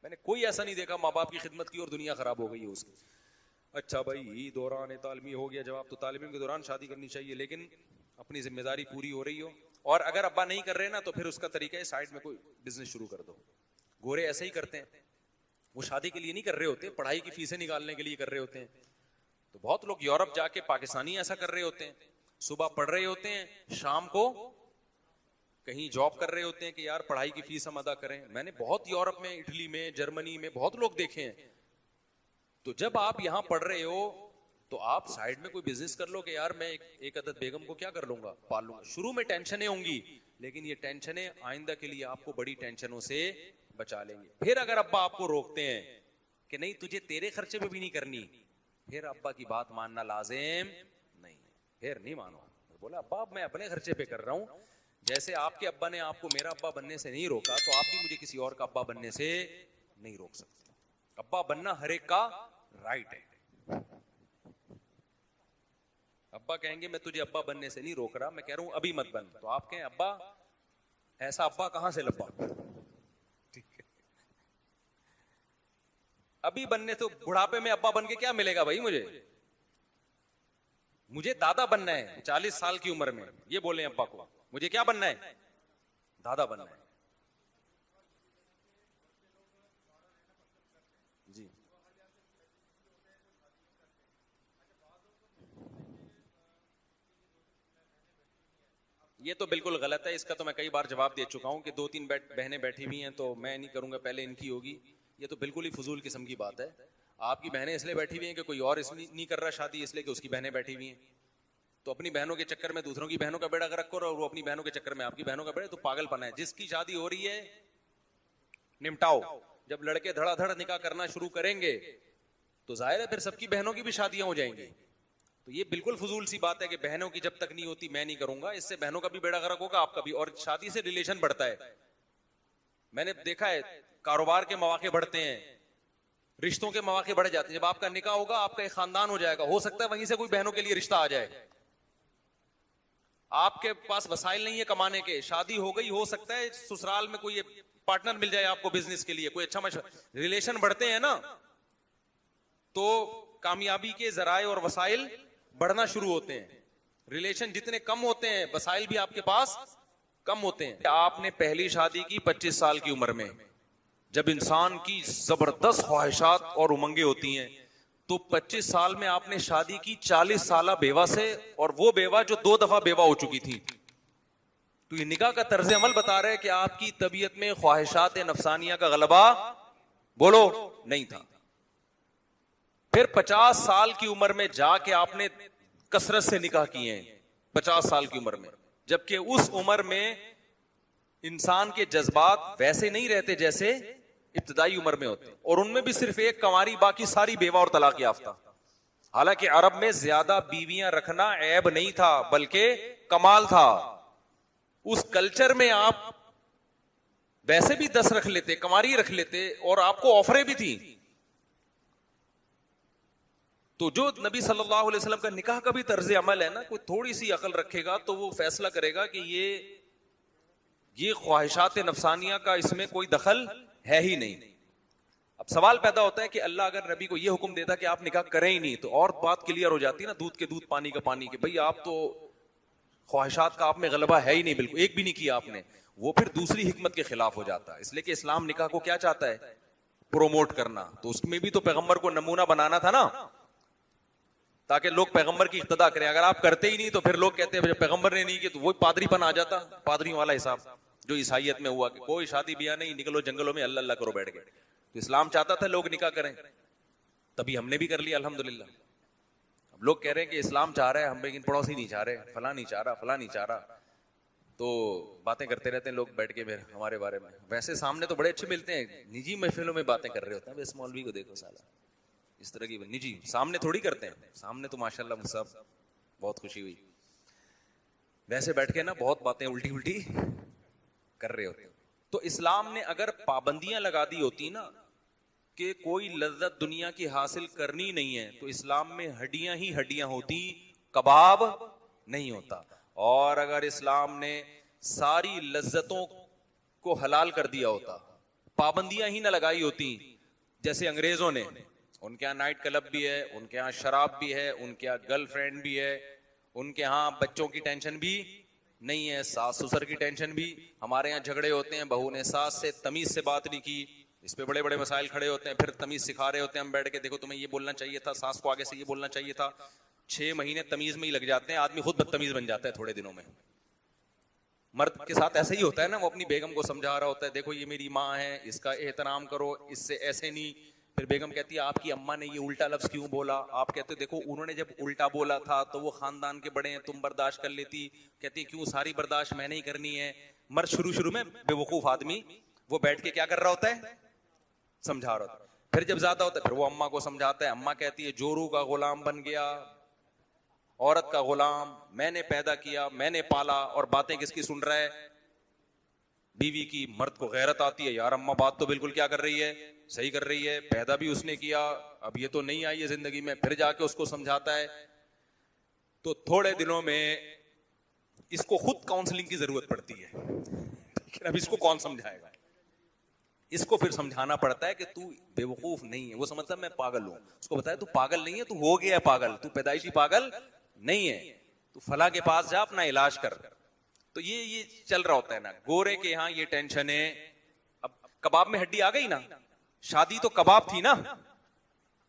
Speaker 1: मैंने कोई ऐसा नहीं देखा माँ बाप की खिदमत की और दुनिया खराब हो गई है उसकी। अच्छा भाई दौरान तालमी हो गया जवाब, तो तालिम के दौरान शादी करनी चाहिए, लेकिन अपनी जिम्मेदारी पूरी हो रही हो। और अगर अब्बा नहीं कर रहे ना तो फिर उसका तरीका है साइड में कोई बिजनेस शुरू कर दो। गोरे ऐसे ही करते हैं, वो शादी के लिए नहीं कर रहे होते, पढ़ाई की फीसें निकालने के लिए कर रहे होते हैं। तो बहुत लोग यूरोप जाके पाकिस्तानी ऐसा कर रहे होते हैं, सुबह पढ़ रहे होते हैं, शाम को कहीं जॉब कर रहे होते हैं कि यार पढ़ाई की फीस हम अदा करें। मैंने बहुत यूरोप में, इटली में, जर्मनी में बहुत लोग देखे हैं। तो जब आप यहां पढ़ रहे हो तो आप साइड में कोई बिजनेस कर लो कि यार मैं एक अदद बेगम को क्या कर लूंगा, पाल लूंगा। शुरू में टेंशनें होंगी, लेकिन ये टेंशनें आइंदा के लिए आपको बड़ी टेंशनों से बचा लेंगे। फिर अगर अब्बा आपको रोकते हैं कि नहीं तुझे तेरे खर्चे पे भी नहीं करनी, फिर अब्बा की बात मानना लाजिम नहीं है, फिर नहीं मानो। बोला अब्बा मैं अपने खर्चे पे कर रहा हूं, जैसे आपके अब्बा ने आपको मेरा अब्बा बनने से नहीं रोका तो आप भी मुझे किसी और का अब्बा बनने से नहीं रोक सकते। अब्बा बनना हर एक का राइट है। अब्बा कहेंगे मैं तुझे अब्बा बनने से नहीं रोक रहा, मैं कह रहा हूं अभी मत बन, तो आप कहें अब्बा ऐसा अब्बा कहां से लब्बा, ठीक है। अभी बनने तो बुढ़ापे में अब्बा बन के क्या मिलेगा भाई, मुझे दादा बनना है 40 साल की उम्र में, ये बोले अब्बा को मुझे क्या बनना है, दादा बनना है। जी ये तो बिल्कुल गलत है, इसका तो मैं कई बार जवाब दे चुका हूं कि 2-3 बहनें बैठी हुई हैं तो मैं नहीं करूंगा, पहले इनकी होगी। ये तो बिल्कुल ही फजूल किस्म की बात है। आपकी बहनें इसलिए बैठी हुई हैं कि कोई और इसलिए नहीं कर रहा शादी, इसलिए कि उसकी बहनें बैठी हुई हैं। तो अपनी बहनों के चक्कर में दूसरों की बहनों का बेड़ा गर्क करो और वो अपनी बहनों के चक्कर में आपकी बहनों का बेड़ा, तो पागलपना है। जिसकी शादी हो रही है निपटाओ। जब लड़के धड़ाधड़ निकाह करना शुरू करेंगे तो जाहिर है फिर सबकी बहनों की भी शादियां हो जाएंगी। तो ये बिल्कुल फजूल सी बात है कि बहनों की जब तक नहीं होती मैं नहीं करूंगा, इससे बहनों का भी बेड़ा गर्क होगा, आपका भी। और शादी से रिलेशन बढ़ता है, मैंने देखा है कारोबार के मौके बढ़ते हैं, रिश्तों के मौके बढ़ जाते हैं। जब आपका निकाह होगा आपका एक खानदान हो जाएगा, हो सकता है वहीं से कोई बहनों के लिए रिश्ता आ जाए। आपके पास वसाइल नहीं है कमाने के, शादी हो गई, हो सकता है ससुराल में कोई पार्टनर मिल जाए आपको बिजनेस के लिए, कोई अच्छा रिलेशन बढ़ते हैं ना, तो कामयाबी के जराए और वसाइल बढ़ना शुरू होते हैं। रिलेशन जितने कम होते हैं वसाइल भी आपके पास कम होते हैं। आपने पहली शादी की 25 साल की उम्र में, जब इंसान की जबरदस्त ख्वाहिशात और उमंगे होती हैं, तो 25 साल में आपने शादी की 40 साल बेवा से, और वो बेवा जो 2 दफा बेवा हो चुकी थी। तो ये निकाह का तर्ज अमल बता रहे हैं कि आपकी तबीयत में ख्वाहिशात नफसानिया का गलबा बोलो नहीं था। फिर 50 साल की उम्र में जाके आपने कसरत से निकाह किए हैं, 50 साल की उम्र में, जबकि उस उम्र में इंसान के जज्बात वैसे नहीं रहते जैसे इब्तदाई उम्र में होते, और उनमें भी सिर्फ एक कंवारी, बाकी सारी बेवा और तलाक याफ्ता। हालांकि अरब में ज्यादा बीवियां रखना ऐब नहीं था बल्कि कमाल था। उस कल्चर में आप वैसे भी 10 रख लेते, कंवारी रख लेते, और आपको ऑफरें भी थी। तो जो नबी सल्लल्लाहु अलैहि वसल्लम का निकाह का भी तर्ज अमल है ना, कोई थोड़ी सी अकल रखेगा तो वो फैसला करेगा कि ये ख्वाहिशात नफसानिया का इसमें कोई दखल है ही नहीं। अब सवाल पैदा होता है कि अल्लाह अगर नबी को ये हुक्म देता कि आप निकाह करें ही नहीं, तो और बात क्लियर हो जाती है ना, दूध के दूध पानी का पानी के, भाई आप तो ख्वाहिशात का आप में गलबा है ही नहीं, बिल्कुल एक भी नहीं किया आपने, वो फिर दूसरी हिकमत के खिलाफ हो जाता है। इसलिए कि इस्लाम निकाह को क्या चाहता है, प्रोमोट करना, तो उसमें भी तो पैगंबर को नमूना बनाना था ना, ताकि लोग पैगंबर की इक्तदा करें। अगर आप करते ही नहीं तो फिर लोग कहते हैं जब पैगंबर ने नहीं किया तो वही पादरीपन आ जाता, पादरियों वाला हिसाब जो ईसाइयत में हुआ कि कोई शादी ब्याह नहीं, निकलो जंगलों में अल्लाह अल्लाह करो बैठ गए। तो इस्लाम चाहता था लोग निकाह करें, तभी हमने भी कर लिया अल्हम्दुलिल्लाह। अब लोग कह रहे हैं कि इस्लाम चाह रहा है हम, लेकिन पड़ोसी नहीं चाह रहे, फला नहीं चाह रहा, फला नहीं चाह रहा, तो बातें करते रहते हैं लोग बैठ के फिर हमारे बारे में। वैसे सामने तो बड़े अच्छे मिलते हैं, निजी महफिलों में बातें कर रहे होते हैं। इस मौलवी को देखो साला, इस तरह की निजी सामने थोड़ी करते हैं, सामने तो माशाल्लाह मुझसे बहुत खुशी हुई, वैसे बैठ के ना बहुत बातें उल्टी उल्टी कर रहे होते। तो इस्लाम ने अगर पाबंदियां लगा दी होती ना कि कोई लज्जत दुनिया की हासिल करनी नहीं है, तो इस्लाम में हड्डियां ही हड्डियां होती, कबाब नहीं होता। और अगर इस्लाम ने सारी लज्जतों को हलाल कर दिया होता, पाबंदियां ही ना लगाई होती, जैसे अंग्रेजों ने, उनके यहाँ नाइट क्लब भी है, उनके यहाँ शराब भी है, उनके यहाँ गर्लफ्रेंड भी है, उनके यहाँ बच्चों की टेंशन भी नहीं है, सास ससुर की टेंशन भी। हमारे यहाँ झगड़े होते हैं, बहू ने सास से तमीज से बात नहीं की, इस पे बड़े बड़े मसाइल खड़े होते हैं, फिर तमीज सिखा रहे होते हैं हम बैठ के, देखो तुम्हें ये बोलना चाहिए था, सास को आगे से ये बोलना चाहिए था। 6 महीने तमीज में ही लग जाते हैं, आदमी खुद बदतमीज बन जाता है थोड़े दिनों में। मर्द के साथ ऐसा ही होता है ना, वो अपनी बेगम को समझा रहा होता है, देखो ये मेरी माँ है, इसका एहतराम करो, इससे ऐसे नहीं। फिर बेगम कहती है आपकी अम्मा ने ये उल्टा लफ्ज क्यों बोला, आप कहते देखो उन्होंने जब उल्टा बोला था तो वो खानदान के बड़े हैं, तुम बर्दाश्त कर लेती, कहती क्यों सारी बर्दाश्त मैंने ही करनी है। मर्द शुरू में बेवकूफ आदमी वो बैठ के क्या कर रहा होता है, समझा रहा होता है। फिर जब ज्यादा होता है फिर वो अम्मा को समझाता है, अम्मा कहती है जोरू का गुलाम बन गया, औरत का गुलाम, मैंने पैदा किया, मैंने पाला, और बातें किसकी सुन रहा है, बीवी की। मर्द को गैरत आती है, यार अम्मा बात तो बिल्कुल क्या कर रही है, सही कर रही है, पैदा भी उसने किया, अब ये तो नहीं आई है जिंदगी में। फिर जाके उसको समझाता है, तो थोड़े दिनों में इसको खुद काउंसलिंग की जरूरत पड़ती है, लेकिन अब इसको कौन समझाएगा, इसको फिर समझाना पड़ता है कि तू बेवकूफ नहीं है। वो समझता है मैं पागल हूं, उसको बताया तू पागल नहीं है, तू हो गया पागल, तू पैदाइशी पागल नहीं है, तू फला के पास जा अपना इलाज कर। तो ये चल रहा होता है ना, गोरे के यहाँ ये टेंशन है। अब कबाब में हड्डी आ गई ना, शादी तो कबाब थी ना,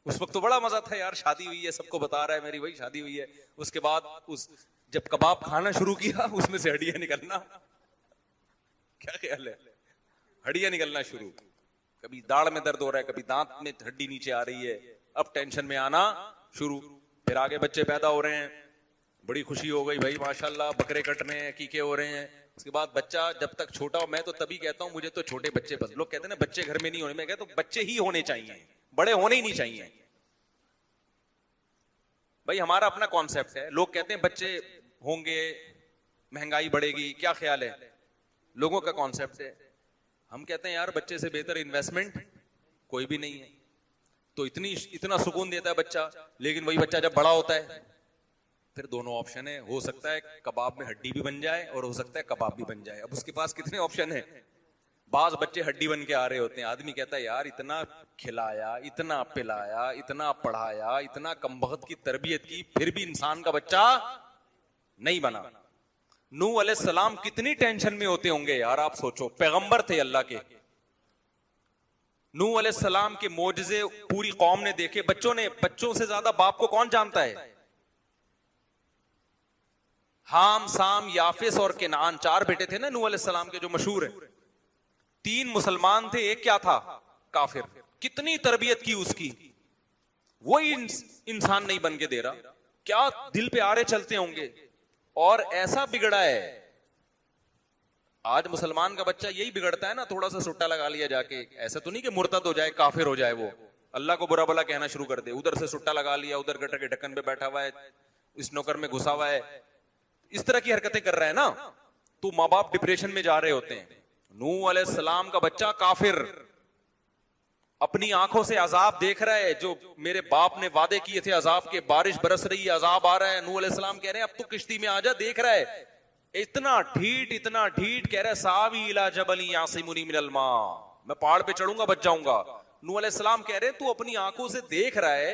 Speaker 1: उस वक्त तो बड़ा मजा था यार, शादी हुई है, सबको बता रहा है मेरी भाई शादी हुई है। उसके बाद जब कबाब खाना शुरू किया उसमें से हड्डियां निकलना, क्या ख्याल है, हड्डियां निकलना शुरू, कभी दाढ़ में दर्द हो रहा है, कभी दांत में हड्डी नीचे आ रही है, अब टेंशन में आना शुरू। फिर आगे बच्चे पैदा हो रहे हैं, बड़ी खुशी हो गई भाई माशाल्लाह, बकरे कट रहे हैं, कीके हो रहे हैं। उसके बाद बच्चा जब तक छोटा हो, मैं तो तभी कहता हूं मुझे तो छोटे बच्चे पसंद। लोग कहते हैं ना बच्चे घर में नहीं होने, मैं कहता हूं बच्चे ही होने चाहिए, बड़े होने ही नहीं चाहिए। भाई हमारा अपना कॉन्सेप्ट है, लोग कहते हैं बच्चे होंगे महंगाई बढ़ेगी, क्या ख्याल है, लोगों का कॉन्सेप्ट है। हम कहते हैं यार बच्चे से बेहतर इन्वेस्टमेंट कोई भी नहीं है। तो इतना सुकून देता है बच्चा, लेकिन वही बच्चा जब बड़ा होता है फिर दोनों ऑप्शन है, हो सकता है कबाब में हड्डी भी बन जाए और हो सकता है कबाब भी बन जाए। अब उसके पास कितने ऑप्शन है। बाज बच्चे हड्डी बन के आ रहे होते हैं, आदमी कहता है यार इतना खिलाया, इतना पिलाया, इतना पढ़ाया, इतना कमबख्त की तरबियत की, फिर भी इंसान का बच्चा नहीं बना। नूह अलैहिस्सलाम कितनी टेंशन में होते होंगे यार, आप सोचो, पैगंबर थे अल्लाह के। नूह अलैहिस्सलाम के मोजज़े पूरी कौम ने देखे, बच्चों से ज्यादा बाप को कौन जानता है। हाम, साम, याफिस और केनान, 4 बेटे थे ना नूह अलैहिस्सलाम के जो मशहूर है। 3 मुसलमान थे, एक क्या था? काफिर। कितनी तरबियत की उसकी, वही इंसान नहीं बन के दे रहा। क्या दिल पे आरे चलते होंगे। और ऐसा बिगड़ा है आज मुसलमान का बच्चा, यही बिगड़ता है ना, थोड़ा सा सुट्टा लगा लिया जाके। ऐसा तो नहीं कि मुर्तद हो जाए, काफिर हो जाए, वो अल्लाह को बुरा भला कहना शुरू कर दे। उधर से सुट्टा लगा लिया, उधर गटर के ढक्कन पे बैठा हुआ है, इस नौकर में घुसा हुआ है, इस तरह की हरकतें कर रहा है ना, तो माँ बाप डिप्रेशन में जा रहे होते हैं। नूह अलैहिस्सलाम का बच्चा काफिर, अपनी आंखों से अजाब देख रहा है, जो मेरे बाप ने वादे किए थे अजाब के, बारिश बरस रही है, अजाब आ रहा है। नूह अलैहिस्सलाम कह रहे हैं अब तो किश्ती में आजा, देख रहा है, इतना ढीठ कह रहा है, सावी इला जबली यासिमुनी मिनल मा, मैं पहाड़ पे चढ़ूंगा बच जाऊंगा। नूह अलैहिस्सलाम कह रहे हैं तू अपनी आंखों से देख रहा है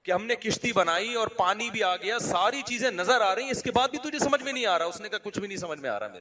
Speaker 1: कि हमने किश्ती बनाई और पानी भी आ गया, सारी चीजें नजर आ रही हैं, इसके बाद भी तुझे समझ में नहीं आ रहा। उसने कहा कुछ भी नहीं समझ में आ रहा मेरे।